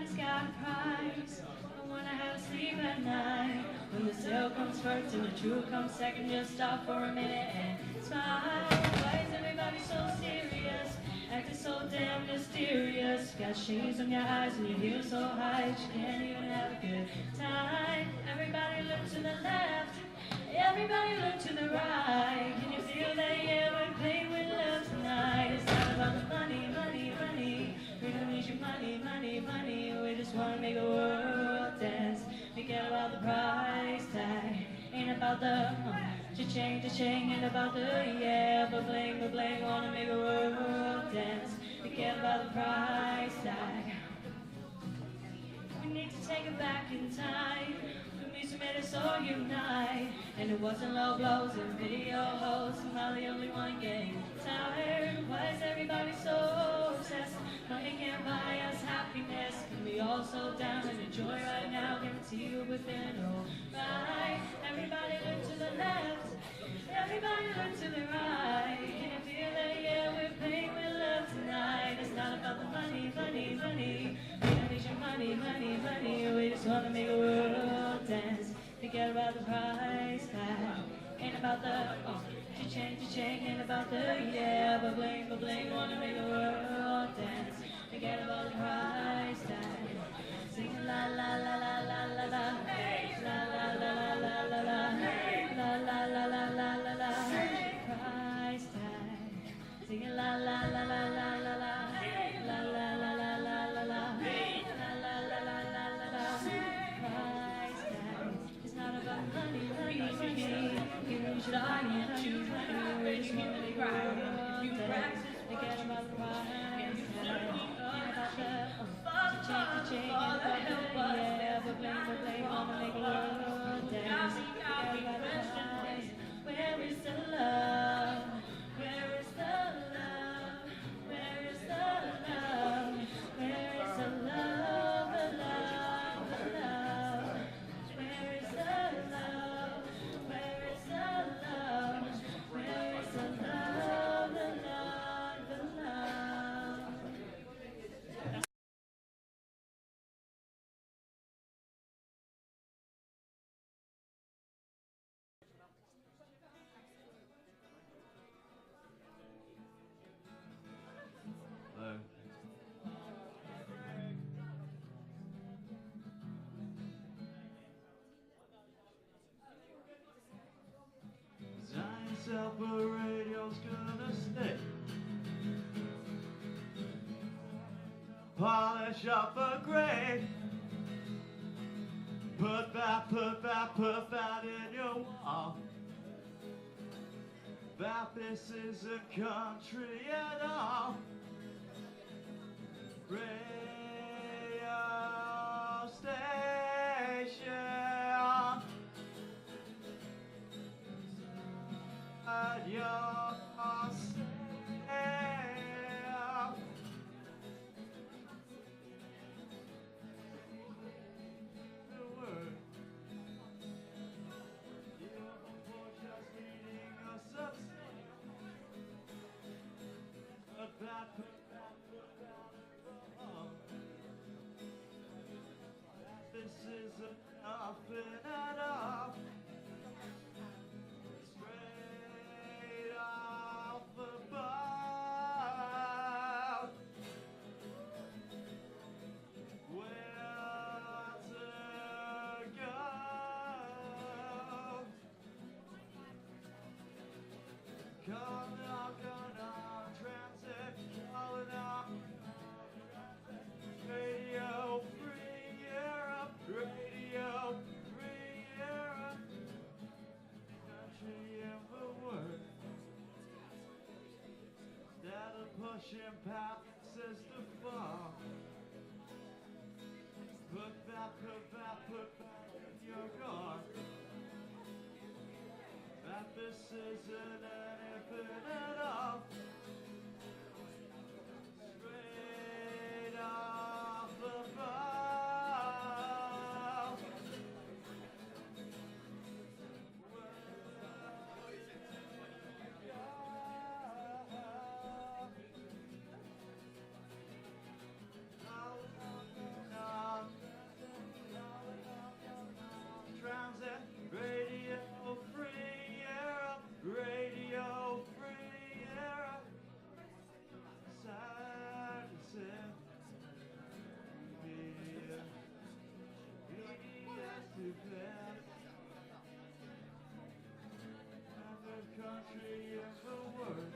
everybody's got a price. I wanna have a sleep at night. When the sale comes first and the truth comes second, just stop for a minute and smile. Why is everybody so serious? Acting so damn mysterious. Got shades on your eyes and your heels so high that you can't even have a good time. Everybody look to the left. Everybody look to the right. Can you feel that? Yeah, we're playing with love tonight. It's not about the money, money, money. We don't need your money, money, money. We just wanna make a world dance. Forget about the price tag. Ain't about the cha-ching, ain't about the yeah, but bling, wanna make a world dance. Forget about the price tag. We need to take it back in time. The music made us all unite. And it wasn't low blows and video hosts. Am I the only one getting tired? Why is everybody so obsessed? Money can't buy us happiness. Can we all slow down and enjoy right now? Guarantee you within alright. Everybody look to the left. Everybody look to the right. Can you feel that? Yeah, we're playing with love tonight. It's not about the money, money, money. We don't need your money, money, money. We just wanna make a world dance. Forget about the price tag. Ain't about the cha-ching, ain't about the yeah, but bling, wanna make a world dance. Forget about the price tag. Sing la la la la la la la, la la la la la la la, la la la la la la la, price tag. Sing la la la la la la la, la la la la la la la, la la la la la la la, price tag. It's not about money, money, money. You should I choose money. We just want to make a world dance. Forget about the price tag. Change, yeah, but blame, wanna make a world dance. Where is the love? Where is the love? Where is the love? Where is the love? The love, the love. Where is the love? Where is the love? Where is the love? The love, the love. Hello. Design yourself a radio's gonna stay. Polish up a grade. Put that in your wall. That this isn't country at all. Radio station. At your stare. The word. You're just reading a substance. Put that. This isn't nothing at all. Straight off the boat. Where to go? Calling on transit, calling on Radio Free Europe, Radio Free Europe, country in the world. Instead of pushing passes to fall, put that in your guard. That this isn't anything at all. Straight off the boat. tree of the world.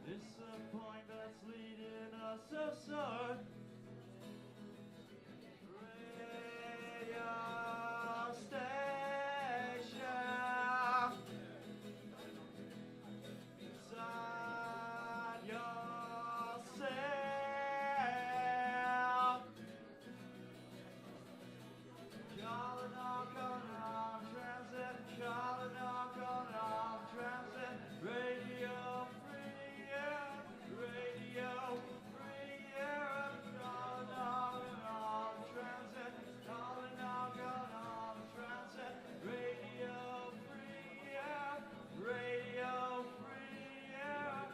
Disappointment's leading us aside. Radio station inside yourself. Calling on transit, calling on transit, radio free, yeah, radio free, yeah, calling on transit, calling on transit, radio free, yeah, radio free, yeah.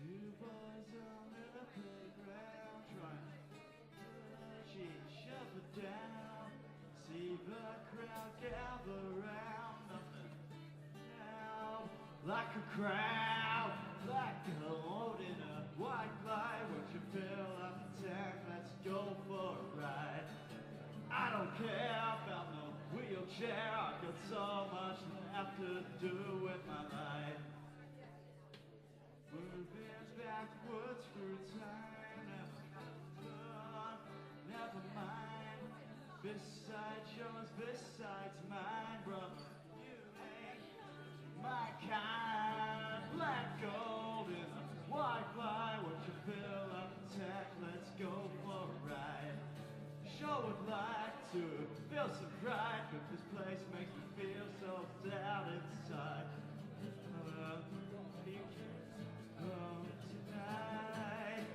Two boys on the playground trying to push each other down. See the crowd gather round, nothing now like a crowd, like gold in a white light. Would you fill up the tank? Let's go for a ride. I don't care about no wheelchair. I got so much left to do with my life. Moving backwards through time, never mind. Besides yours, besides mine, bro. You ain't my kind. Black gold in a white light. Would you fill up the tank? Let's go for a ride. Sure would like to feel some pride, but this place makes me feel so down inside. You can't go tonight.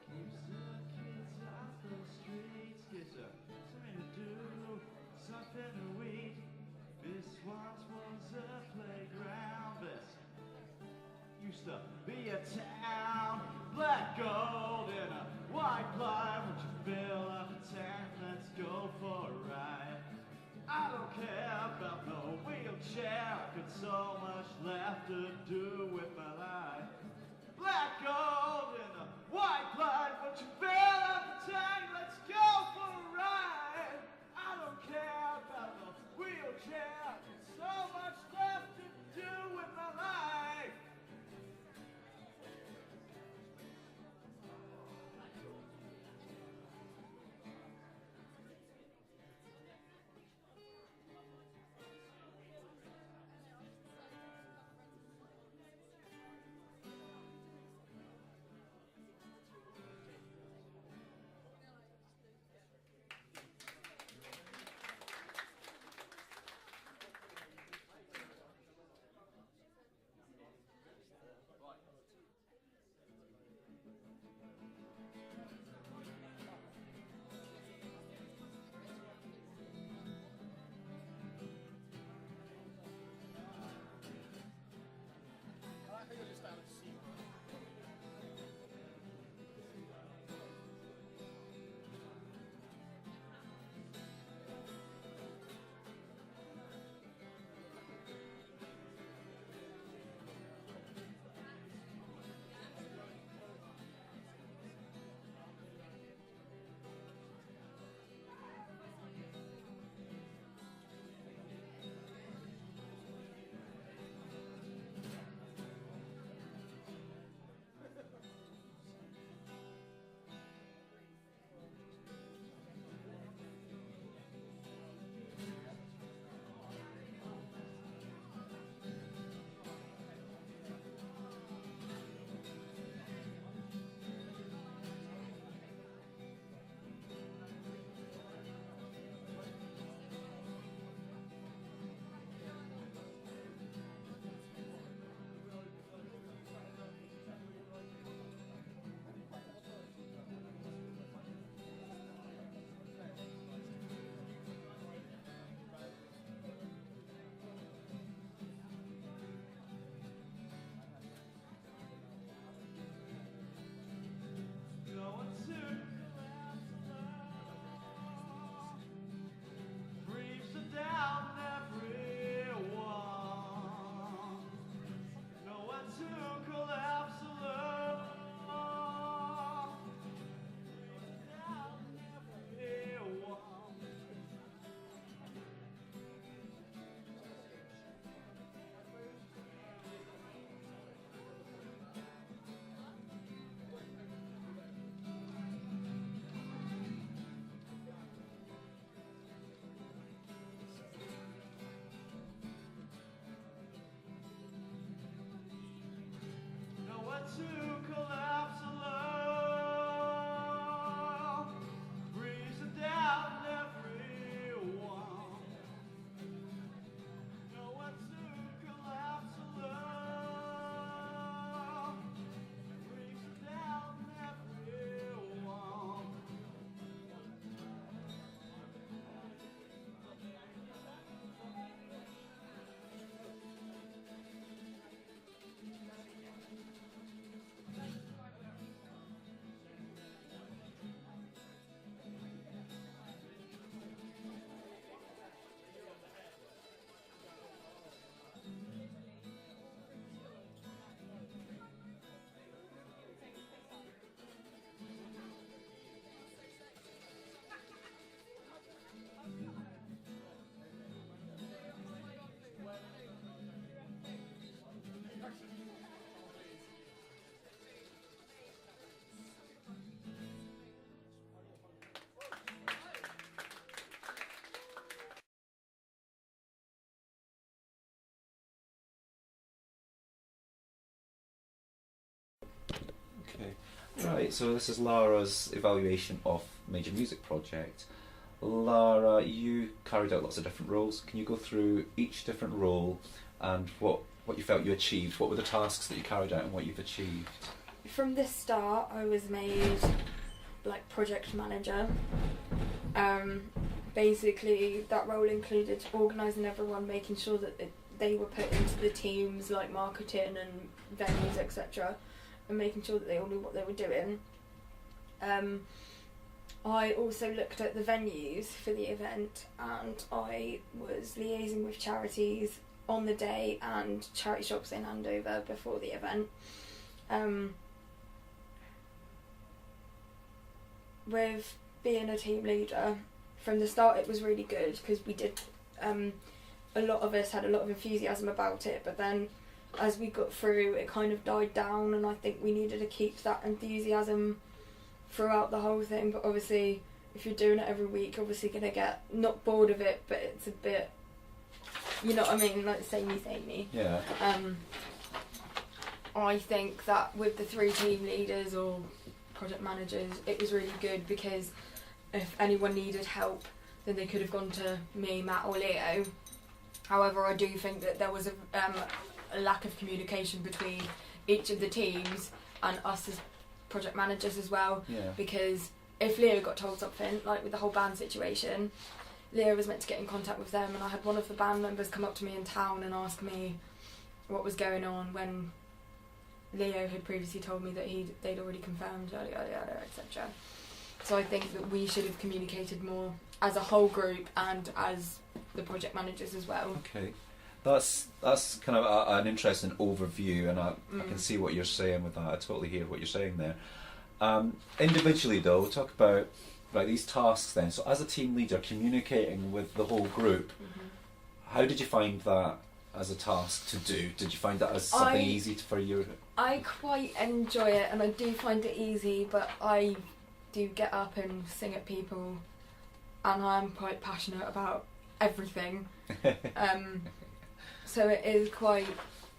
Keeps the kids off the streets, gives her something to do, something to eat. This once was a playground, this used to be a town. Black gold in a white light. Would you fill up a tank? Let's go for a ride. I don't care about no wheelchair. I got so much left to do with my life. Black gold in a white light. Would you fill up the tank? Let's go for a ride. I don't care about no wheelchair. I got so much left to do with my life. to collapse alone, brings down everyone. No one to collapse alone, brings down everyone. Okay. Right, so this is Lara's evaluation of Major Music Project. Lara, you carried out lots of different roles. Can you go through each different role and what you felt you achieved? What were the tasks that you carried out and what you've achieved? From the start, I was made like project manager. Basically, that role included organising everyone, making sure that they were put into the teams like marketing and venues, etc., and making sure that they all knew what they were doing. I also looked at the venues for the event, and I was liaising with charities on the day and charity shops in Andover before the event. With being a team leader, from the start it was really good because we did, a lot of us had a lot of enthusiasm about it, but then as we got through it kind of died down, and I think we needed to keep that enthusiasm throughout the whole thing. But obviously if you're doing it every week, you're obviously going to get not bored of it, but it's a bit, you know what I mean, like samey. Yeah. I think that with the 3 team leaders or project managers, it was really good because if anyone needed help, then they could have gone to me, Matt or Leo. However, I do think that there was a lack of communication between each of the teams and us as project managers as well. Yeah. Because if Leo got told something, like with the whole band situation, Leo was meant to get in contact with them, and I had one of the band members come up to me in town and ask me what was going on when Leo had previously told me that they'd already confirmed, etc. So I think that we should have communicated more as a whole group and as the project managers as well. Okay. That's kind of an interesting overview, and I can see what you're saying with that. I totally hear what you're saying there. Individually though, talk about these tasks then. So as a team leader, communicating with the whole group, how did you find that as a task to do? Did you find that as something easy for you? I quite enjoy it, and I do find it easy, but I do get up and sing at people, and I'm quite passionate about everything. So it is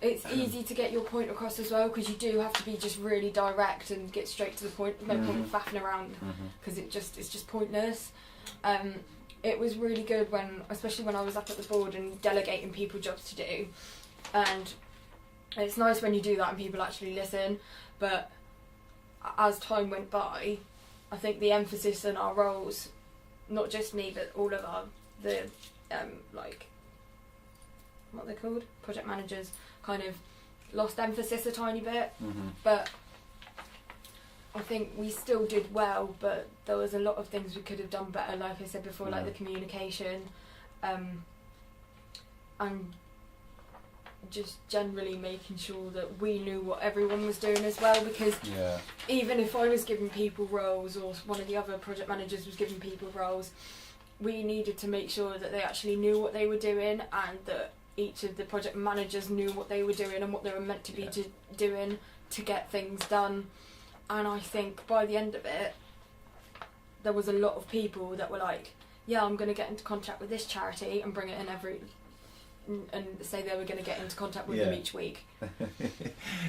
it's easy to get your point across as well, because you do have to be just really direct and get straight to the point. There's no point in faffing around, because it's just pointless. It was really good especially when I was up at the board and delegating people jobs to do, and it's nice when you do that and people actually listen. But as time went by, I think the emphasis in our roles, not just me but all of the what they're called, project managers, kind of lost emphasis a tiny bit. But I think we still did well, but there was a lot of things we could have done better, like I said before, like the communication, and just generally making sure that we knew what everyone was doing as well, because even if I was giving people roles or one of the other project managers was giving people roles, we needed to make sure that they actually knew what they were doing, and that each of the project managers knew what they were doing and what they were meant to be doing to get things done. And I think by the end of it, there was a lot of people that were like, yeah, I'm going to get into contact with this charity and bring it in every and say they were going to get into contact with them each week.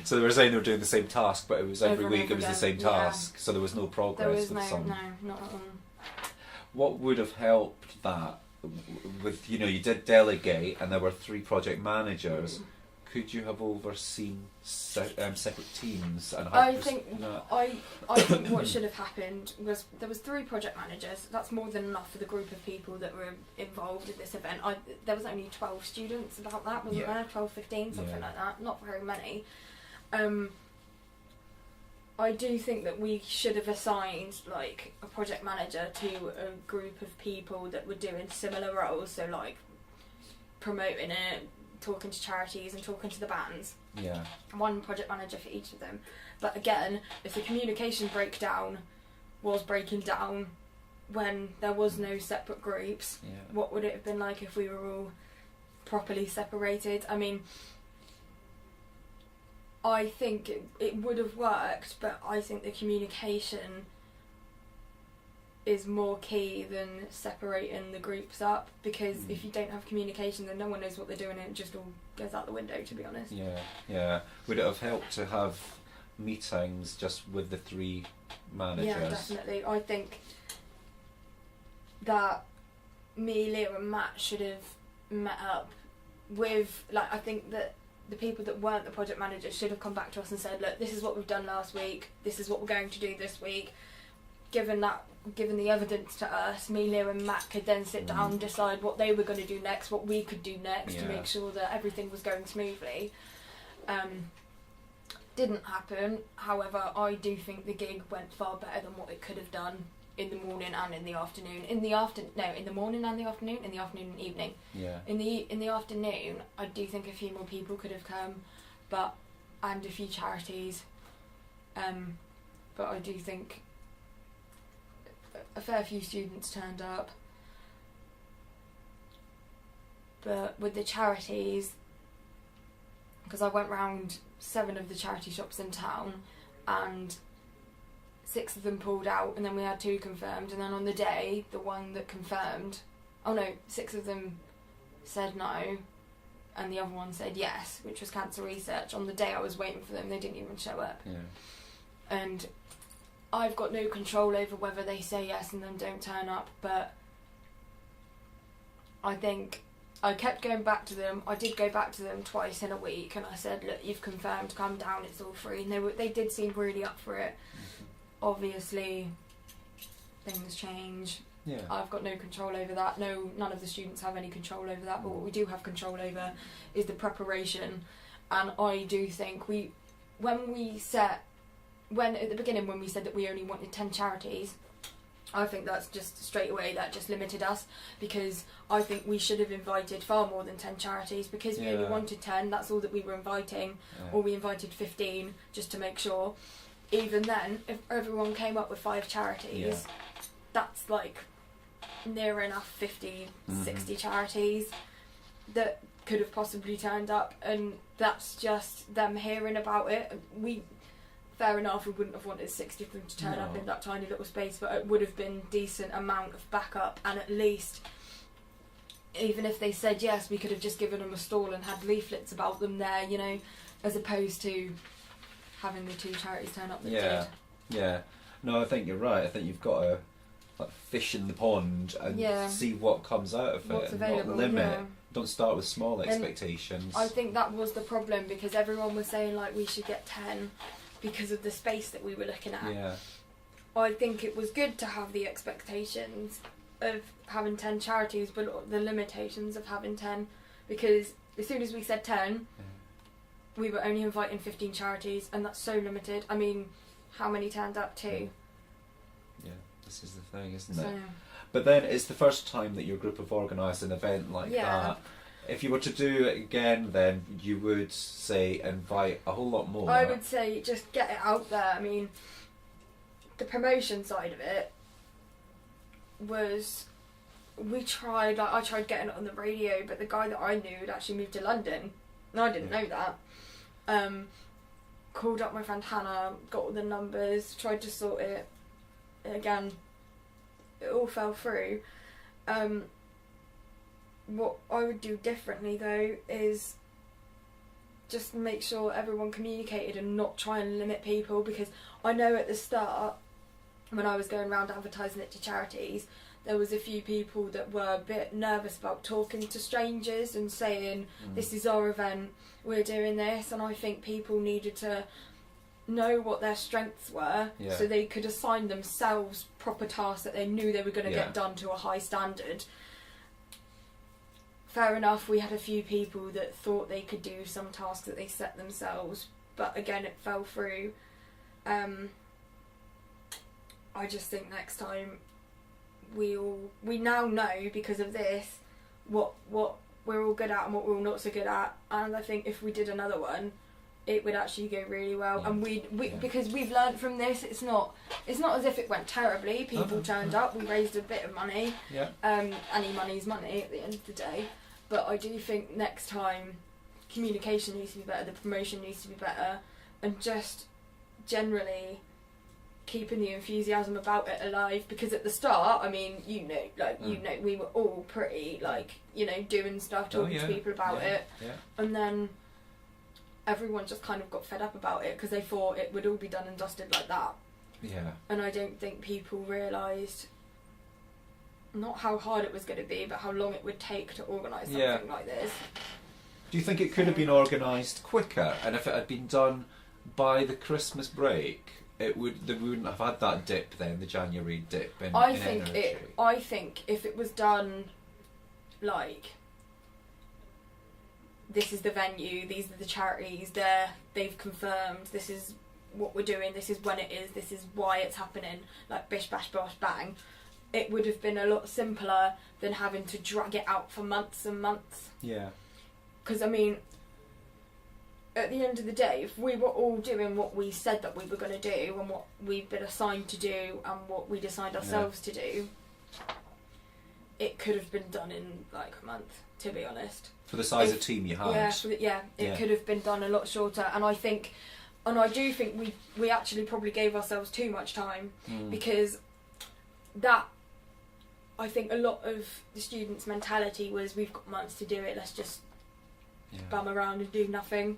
So they were saying they were doing the same task, but it was every Over and week over it was the again, same task, so there was no progress. There was with some. no, not at all. What would have helped that? With you did delegate, and there were 3 project managers. Could you have overseen separate teams? And I think what should have happened was there was 3 project managers. That's more than enough for the group of people that were involved in this event. There was only 12 students about that, wasn't there? 12, 15, something like that. Not very many. I do think that we should have assigned like a project manager to a group of people that were doing similar roles. So like promoting it, talking to charities and talking to the bands. Yeah. One project manager for each of them. But again, if the communication breakdown was breaking down when there was no separate groups, what would it have been like if we were all properly separated? I mean, I think it would have worked, but I think the communication is more key than separating the groups up, because if you don't have communication then no one knows what they're doing and it just all goes out the window, to be honest. Yeah. Would it have helped to have meetings just with the 3 managers? Yeah, definitely. I think that me, Leah and Matt should have met up with, like, I think that the people that weren't the project managers should have come back to us and said, look, this is what we've done last week, this is what we're going to do this week. Given the evidence to us, me, Leah and Matt could then sit down and decide what they were going to do next, what we could do next to make sure that everything was going smoothly. Didn't happen. However, I do think the gig went far better than what it could have done in the morning and in the afternoon. In the morning and the afternoon, in the afternoon and evening. Yeah. In the afternoon, I do think a few more people could have come, and a few charities. But I do think a fair few students turned up. But with the charities, because I went round 7 of the charity shops in town, and 6 of them pulled out, and then we had 2 confirmed, and then on the day, the one that confirmed, 6 of them said no, and the other one said yes, which was cancer research. On the day I was waiting for them, they didn't even show up. Yeah. And I've got no control over whether they say yes and then don't turn up, but I think I kept going back to them. I did go back to them twice in a week, and I said, look, you've confirmed, come down, it's all free. And they did seem really up for it. Obviously, things change. Yeah. I've got no control over that. None of the students have any control over that, but what we do have control over is the preparation. And I do think at the beginning when we said that we only wanted 10 charities, I think that's just straight away, that just limited us, because I think we should have invited far more than 10 charities, because we only wanted 10, that's all that we were inviting, or we invited 15 just to make sure. Even then, if everyone came up with 5 charities, that's like near enough 50, 60 charities that could have possibly turned up, and that's just them hearing about it. Fair enough, we wouldn't have wanted 60 of them to turn up in that tiny little space, but it would have been decent amount of backup, and at least, even if they said yes, we could have just given them a stall and had leaflets about them there, as opposed to having the 2 charities turn up that did. Yeah. No, I think you're right. I think you've got to fish in the pond and see what comes out of What's it, and available, not limit. Don't start with small expectations. I think that was the problem, because everyone was saying like we should get 10 because of the space that we were looking at. Yeah. I think it was good to have the expectations of having 10 charities, but the limitations of having 10, because as soon as we said 10, we were only inviting 15 charities, and that's so limited. I mean, how many turned up? 2? Yeah, this is the thing, isn't it? But then it's the first time that your group have organised an event like that. If you were to do it again, then you would say invite a whole lot more. I would say just get it out there. I mean, the promotion side of it was, I tried getting it on the radio, but the guy that I knew had actually moved to London, and I didn't know that. Called up my friend Hannah, got all the numbers, tried to sort it. Again, it all fell through. what I would do differently though is just make sure everyone communicated and not try and limit people, because I know at the start when I was going around advertising it to charities, there was a few people that were a bit nervous about talking to strangers and saying, this is our event, we're doing this, and I think people needed to know what their strengths were so they could assign themselves proper tasks that they knew they were going to get done to a high standard. Fair enough, we had a few people that thought they could do some tasks that they set themselves, but again it fell through. I just think next time we now know, because of this, what we're all good at and what we're all not so good at, and I think if we did another one it would actually go really well. And we because we've learnt from this, it's not as if it went terribly. People turned up, we raised a bit of money. Any money's money at the end of the day, but I do think next time communication needs to be better, the promotion needs to be better, and just generally keeping the enthusiasm about it alive. Because at the start, I mean, you know, we were all pretty doing stuff, talking to people about it, and then everyone just kind of got fed up about it because they thought it would all be done and dusted like that. And I don't think people realised not how hard it was going to be, but how long it would take to organise something like this. Do you think it could have been organised quicker, and if it had been done by the Christmas break, we wouldn't have had that dip then, the January dip in energy? I think if it was done like, this is the venue, these are the charities, they've confirmed, this is what we're doing, this is when it is, this is why it's happening, like bish bash bosh bang, it would have been a lot simpler than having to drag it out for months and months. Because I mean, at the end of the day, if we were all doing what we said that we were going to do and what we've been assigned to do and what we'd assigned ourselves to do, it could have been done in like a month, to be honest. For the size of team you had. It could have been done a lot shorter, and I do think we actually probably gave ourselves too much time, because that, I think a lot of the students' mentality was, we've got months to do it, let's just bum around and do nothing.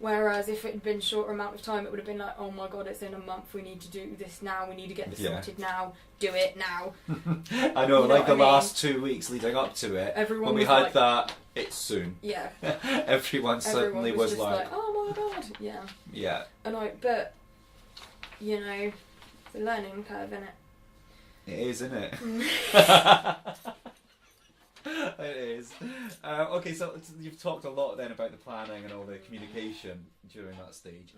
Whereas if it had been a shorter amount of time, it would have been like, oh my god, it's in a month, we need to do this now, we need to get this sorted now, do it now. I know, like the last 2 weeks leading up to it, everyone when we had that, it's soon. Everyone suddenly was like, oh my god, And but, you know, it's a learning curve, isn't it? It is, isn't it? It is. Okay, so you've talked a lot then about the planning and all the communication during that stage.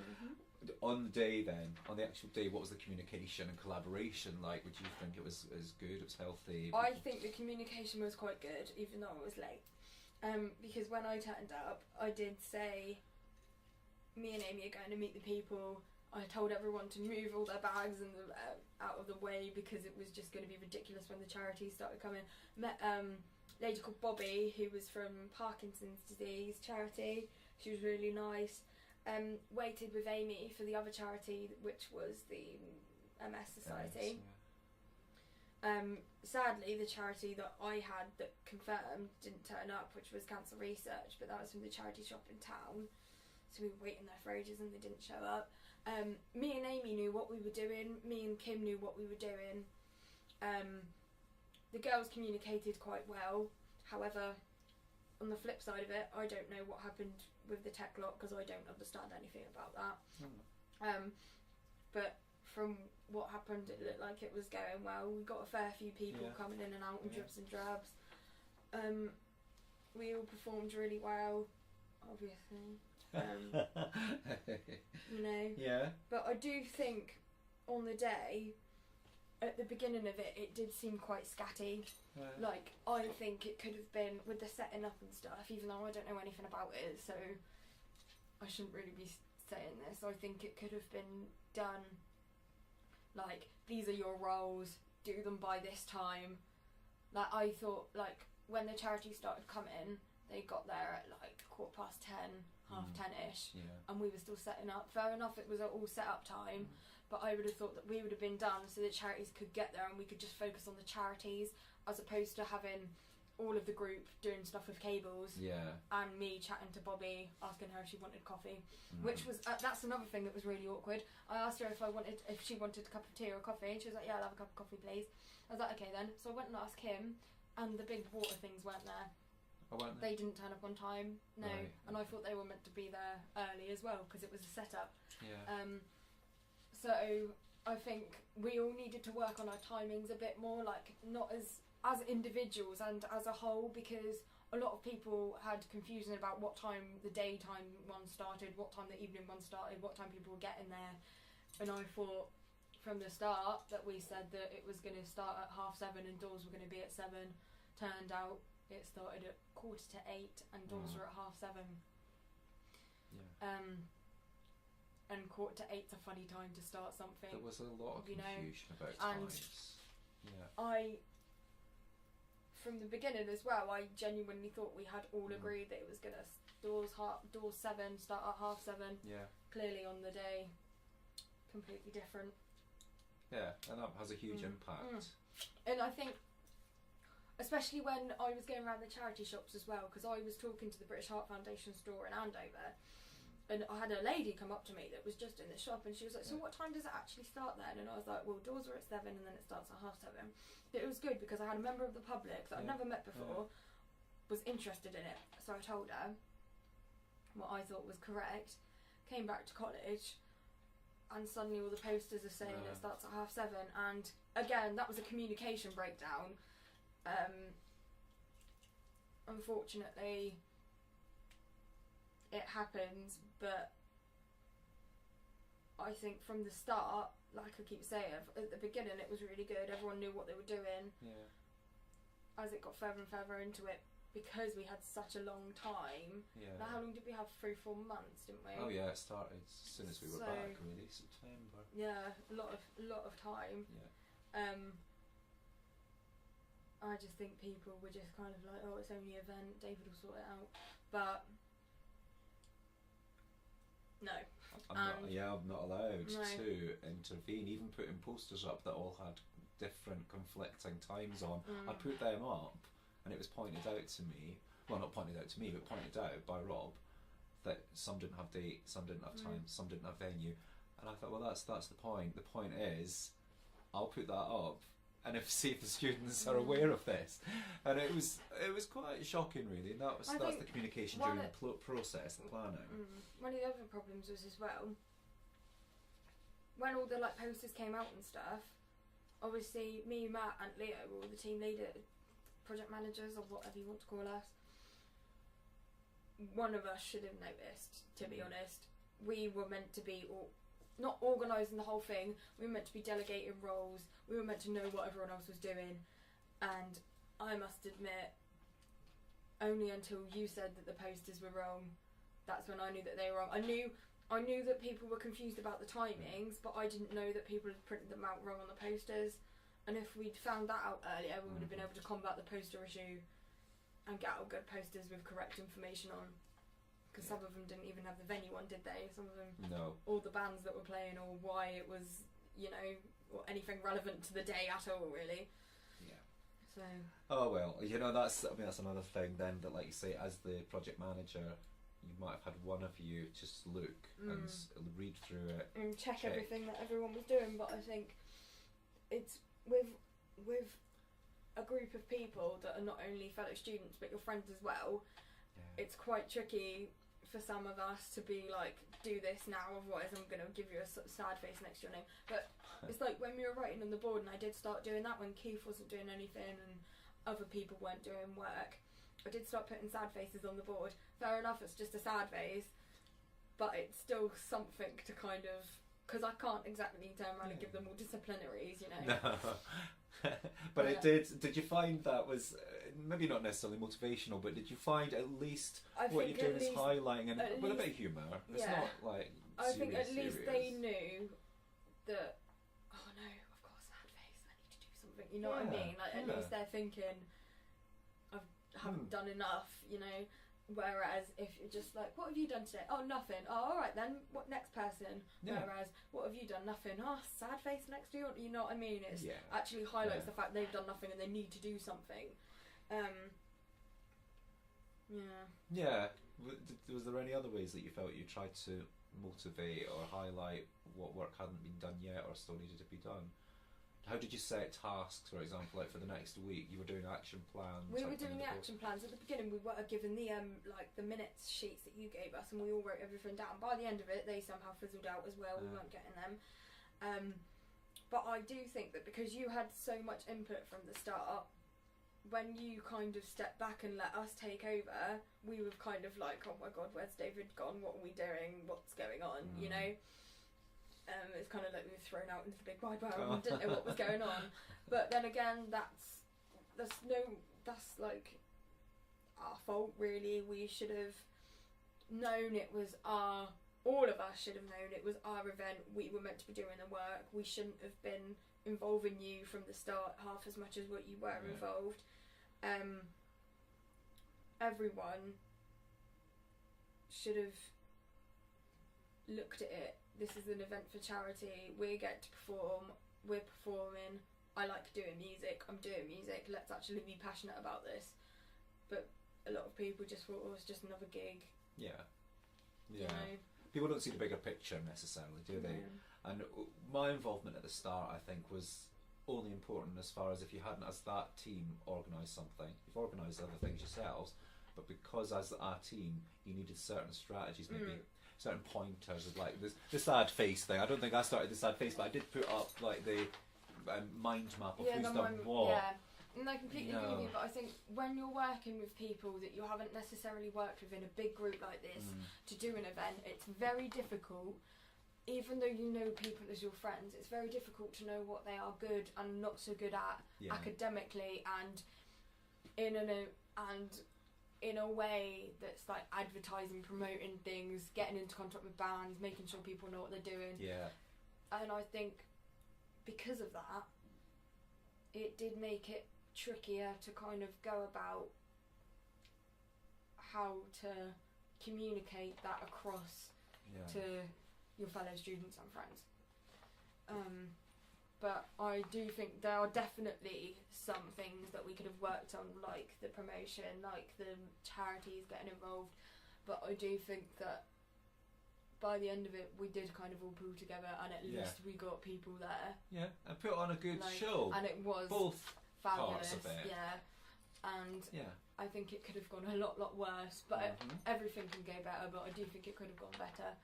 On the day then, on the actual day, what was the communication and collaboration like? Would you think it was good, it was healthy? I think the communication was quite good, even though I was late. Because when I turned up, I did say, me and Amy are going to meet the people. I told everyone to move all their bags and out of the way, because it was just going to be ridiculous when the charities started coming. Met lady called Bobby, who was from Parkinson's disease charity. She was really nice. Waited with Amy for the other charity, which was the MS Society. Sadly, the charity that I had that confirmed didn't turn up, which was Cancer Research, but that was from the charity shop in town. So we were waiting there for ages and they didn't show up. Me and Amy knew what we were doing. Me and Kim knew what we were doing. The girls communicated quite well. However, on the flip side of it, I don't know what happened with the tech lot, because I don't understand anything about that. But from what happened, it looked like it was going well. We got a fair few people coming in and out in dribs and drabs. We all performed really well, obviously. You know. But I do think on the day, at the beginning of it, it did seem quite scatty. Like, I think it could have been, with the setting up and stuff, even though I don't know anything about it, so I shouldn't really be saying this, I think it could have been done like, these are your roles, do them by this time. Like, I thought, like, when the charity started coming, they got there at like 10:15, 10:30ish, and we were still setting up. Fair enough, it was all set up time, but I would have thought that we would have been done so that charities could get there and we could just focus on the charities, as opposed to having all of the group doing stuff with cables, Yeah. and me chatting to Bobby, asking her if she wanted coffee, Mm. which was that's another thing that was really awkward. I asked her if she wanted a cup of tea or coffee, and she was like, "Yeah, I'll have a cup of coffee, please." I was like, "Okay then." So I went and asked him, and the big water things weren't there. Oh, weren't They didn't turn up on time, no, Right. and I thought they were meant to be there early as well because it was a setup. Yeah. So I think we all needed to work on our timings a bit more, like not as individuals and as a whole, because a lot of people had confusion about what time the daytime one started, what time the evening one started, what time people were getting there, and I thought from the start that we said that it was going to start at 7:30 and doors were going to be at 7. Turned out it started at 7:45 and doors were at 7:30. Yeah. And 7:45's a funny time to start something. There was a lot of you know, confusion about and times. Yeah. From the beginning as well, I genuinely thought we had all agreed that it was gonna doors 7, start at 7:30. Yeah. Clearly on the day, completely different. Yeah, and that has a huge impact. And I think, especially when I was going around the charity shops as well, because I was talking to the British Heart Foundation store in Andover, and I had a lady come up to me that was just in the shop, and she was like, "So what time does it actually start then?" And I was like, "Well, doors are at 7 and then it starts at 7:30. But it was good because I had a member of the public that I'd never met before was interested in it. So I told her what I thought was correct, came back to college, and suddenly all the posters are saying it starts at 7:30. And again, that was a communication breakdown. Unfortunately, it happens, but I think from the start, like I keep saying, at the beginning it was really good. Everyone knew what they were doing. Yeah. As it got further and further into it, because we had such a long time. Yeah. Now, how long did we have? 3-4 months, didn't we? Oh yeah, it started as soon as we were So- back, really, September. Yeah, a lot of time. Yeah. I just think people were just kind of like, "Oh, it's only an event. David will sort it out," but no. I'm not allowed No. to intervene. Even putting posters up that all had different conflicting times on, I put them up, and it was pointed out to me. Well, not pointed out to me, but pointed out by Rob that some didn't have date, some didn't have time, some didn't have venue, and I thought, well, that's the point. The point is, I'll put that up, and see if the students are aware of this. And it was quite shocking, really. And that's the communication during the process, the planning. One of the other problems was as well, when all the posters came out and stuff, obviously me, Matt and Leo were all the team leader, project managers or whatever you want to call us. One of us should have noticed, to be honest. We were meant to be not organising the whole thing, we were meant to be delegating roles, we were meant to know what everyone else was doing, and I must admit, only until you said that the posters were wrong, that's when I knew that they were wrong. I knew that people were confused about the timings, but I didn't know that people had printed them out wrong on the posters, and if we'd found that out earlier, we would have been able to combat the poster issue and get out good posters with correct information on. Because some of them didn't even have the venue on, did they? Some of them, no. All the bands that were playing, or why it was, or anything relevant to the day at all, really. Yeah. So. Oh well, that's another thing then, that, like you say, as the project manager, you might have had one of you just look and read through it and check everything that everyone was doing. But I think it's with a group of people that are not only fellow students but your friends as well. Yeah. It's quite tricky for some of us to be like, do this now, otherwise I'm going to give you a sad face next to your name. But it's like when we were writing on the board, and I did start doing that when Keith wasn't doing anything and other people weren't doing work, I did start putting sad faces on the board. Fair enough, it's just a sad face, but it's still something to kind of, because I can't exactly turn around and give them all disciplinaries, No. But it did you find that was maybe not necessarily motivational, but did you find at least what you're doing is highlighting and with a bit of humour? It's not like I think at least serious. they knew that, oh no, I've got a sad face, I need to do something, you know what I mean? Like, at least they're thinking, I haven't done enough, Whereas if you're just like, what have you done today? Oh, nothing. Oh, alright then, what next person? Yeah. Whereas, what have you done? Nothing. Oh, sad face next to you, you know what I mean? It actually highlights the fact they've done nothing and they need to do something. Yeah. Was there any other ways that you felt you tried to motivate or highlight what work hadn't been done yet or still needed to be done? How did you set tasks, for example, like for the next week? You were doing action plans. We were doing the action plans at the beginning. We were given the like the minutes sheets that you gave us, and we all wrote everything down. By the end of it, they somehow fizzled out as well. We weren't getting them. But I do think that because you had so much input from the start, when you kind of stepped back and let us take over, we were kind of like, oh my god, where's David gone? What are we doing? What's going on? You know. It's kind of like we were thrown out into the big wide world and didn't know what was going on. But then again, that's like our fault really. We should have known it was all of us should have known it was our event. We were meant to be doing the work. We shouldn't have been involving you from the start half as much as what you were involved. Everyone should have looked at it. This is an event for charity. We get to perform. We're performing. I like doing music. I'm doing music. Let's actually be passionate about this. But a lot of people just thought it was just another gig. Yeah. You know? People don't see the bigger picture necessarily, do they? And my involvement at the start, I think, was only important as far as if you hadn't, as that team, organised something. You've organised other things yourselves, but because as our team, you needed certain strategies, maybe certain pointers of like the sad face thing. I don't think I started the sad face, but I did put up like the mind map of who's done what. Yeah, and I completely agree with you, but I think when you're working with people that you haven't necessarily worked with in a big group like this to do an event, it's very difficult. Even though you know people as your friends, it's very difficult to know what they are good and not so good at academically and in a way that's like advertising, promoting things, getting into contact with bands, making sure people know what they're doing. Yeah. And I think because of that, it did make it trickier to kind of go about how to communicate that across to your fellow students and friends. But I do think there are definitely some things that we could have worked on, like the promotion, like the charities getting involved. But I do think that by the end of it, we did kind of all pull together, and at least we got people there. Yeah, and put on a good show. And it was both fabulous. Parts of it. Yeah, and I think it could have gone a lot worse. But everything can go better. But I do think it could have gone better.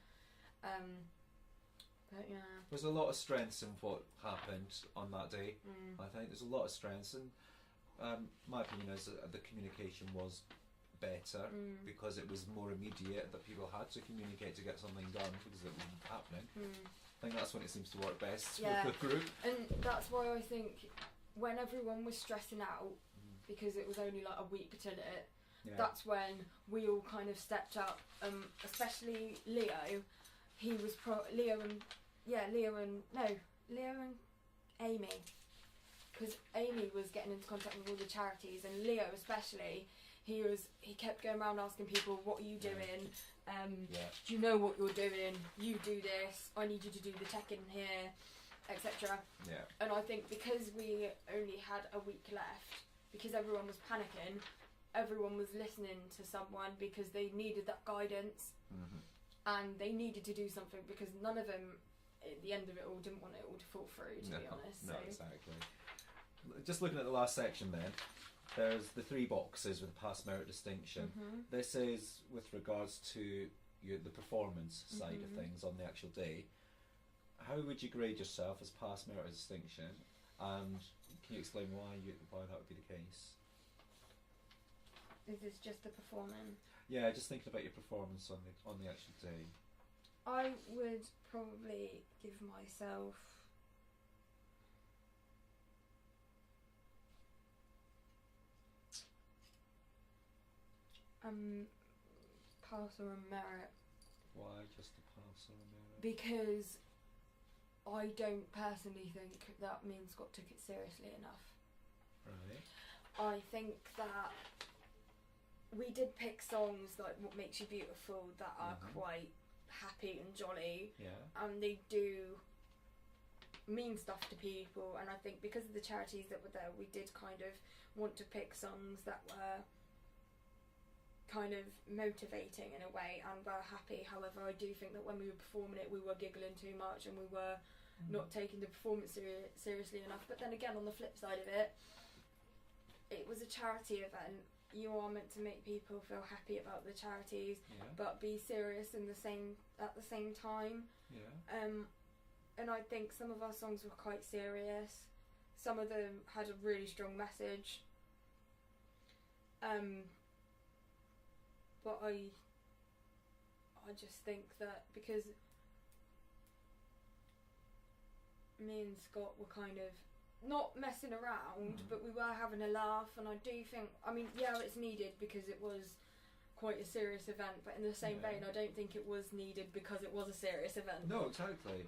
But yeah, there's a lot of strengths in what happened on that day. I think there's a lot of strengths, and my opinion is that the communication was better because it was more immediate, that people had to communicate to get something done because it wasn't happening. I think that's when it seems to work best with the group. And that's why I think when everyone was stressing out because it was only like a week till it, that's when we all kind of stepped up, especially Leo. He was Leo and Amy, because Amy was getting into contact with all the charities, and Leo especially, he kept going around asking people, what are you doing, do you know what you're doing, you do this, I need you to do the tech in here, etc. And I think because we only had a week left, because everyone was panicking, everyone was listening to someone because they needed that guidance. And they needed to do something because none of them, at the end of it all, didn't want it all to fall through, to be honest. No, exactly. Just looking at the last section then, there's the 3 boxes with past merit distinction. This is with regards to the performance side of things on the actual day. How would you grade yourself as past merit distinction? And can you explain why that would be the case? Is this just the performing? Yeah, just thinking about your performance on the actual day. I would probably give myself pass or a merit. Why just a pass or a merit? Because I don't personally think that me and Scott took it seriously enough. Right. I think that we did pick songs like What Makes You Beautiful that are quite happy and jolly, and they do mean stuff to people, and I think because of the charities that were there, we did kind of want to pick songs that were kind of motivating in a way, and we're happy. However, I do think that when we were performing it, we were giggling too much and we were not taking the performance seriously enough. But then again, on the flip side of it, it was a charity event. You are meant to make people feel happy about the charities, but be serious at the same time. And I think some of our songs were quite serious. Some of them had a really strong message. But I just think that because me and Scott were kind of not messing around, but we were having a laugh, and I do think, I mean, yeah, it's needed because it was quite a serious event, but in the same vein, I don't think it was needed because it was a serious event. No, totally.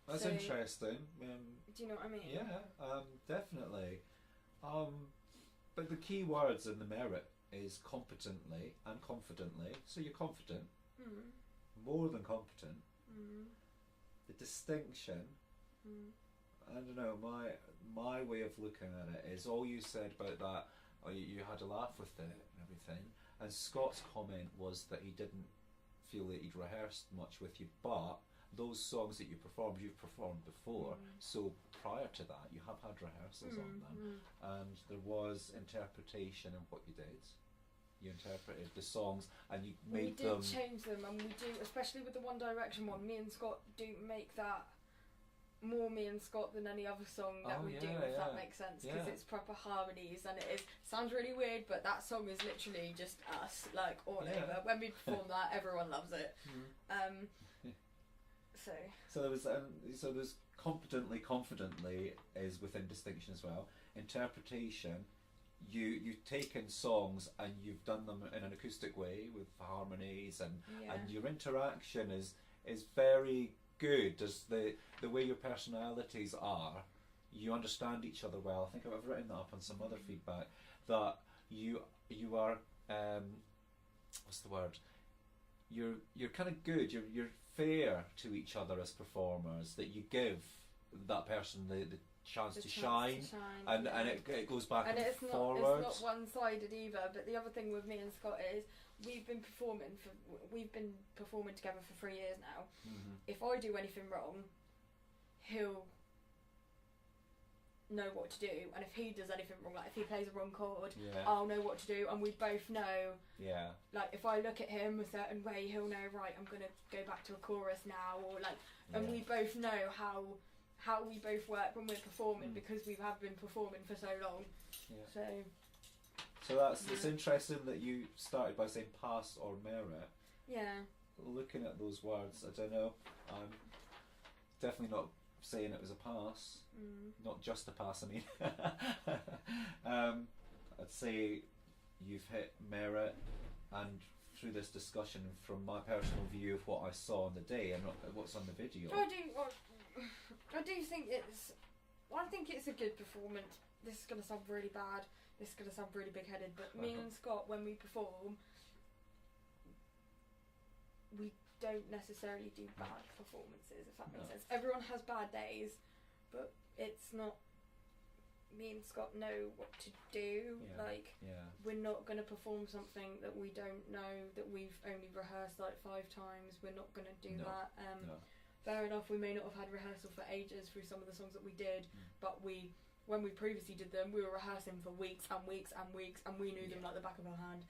That's So, interesting. Do you know what I mean? Yeah, definitely. But the key words in the merit is competently and confidently. So you're confident, more than competent. The distinction, I don't know, my way of looking at it is all you said about that, you had a laugh with it and everything, and Scott's comment was that he didn't feel that he'd rehearsed much with you, but those songs that you've performed before, so prior to that you have had rehearsals on them, and there was interpretation in what you did. You interpreted the songs and you made them... We did change them, and we do, especially with the One Direction one, me and Scott do make that more me and Scott than any other song that we do, if that makes sense, because it's proper harmonies, and it sounds really weird, but that song is literally just us, like, all over. When we perform that, everyone loves it. So there's confidently is within distinction as well. Interpretation, you've taken songs and you've done them in an acoustic way with harmonies, and your interaction is very good. As the way your personalities are, you understand each other well. I think I've written that up on some other feedback, that you are what's the word? You're kind of good. You're fair to each other as performers. That you give that person the chance to shine, and it goes back and forward. It's not one-sided either. But the other thing with me and Scott is we've been performing together for 3 years now. If I do anything wrong, he'll know what to do, and if he does anything wrong, like if he plays a wrong chord, I'll know what to do, and we both know. Like if I look at him a certain way, he'll know, right, I'm gonna go back to a chorus now, or like, and we both know how we both work when we're performing because we have been performing for so long. So it's interesting that you started by saying pass or merit. Looking at those words, I don't know. I'm definitely not saying it was a pass, not just a pass. I mean, I'd say you've hit merit, and through this discussion, from my personal view of what I saw on the day and what's on the video, I do think it's. I think it's a good performance. This is gonna sound really bad. This is gonna sound really big-headed, but me and Scott, when we perform, we don't necessarily do bad performances, if that makes sense. Everyone has bad days, but it's not. Me and Scott know what to do. We're not going to perform something that we don't know, that we've only rehearsed like 5 times. We're not going to do that. Fair enough, we may not have had rehearsal for ages through some of the songs that we did, but when we previously did them, we were rehearsing for weeks and weeks and weeks, and we knew them like the back of our hand.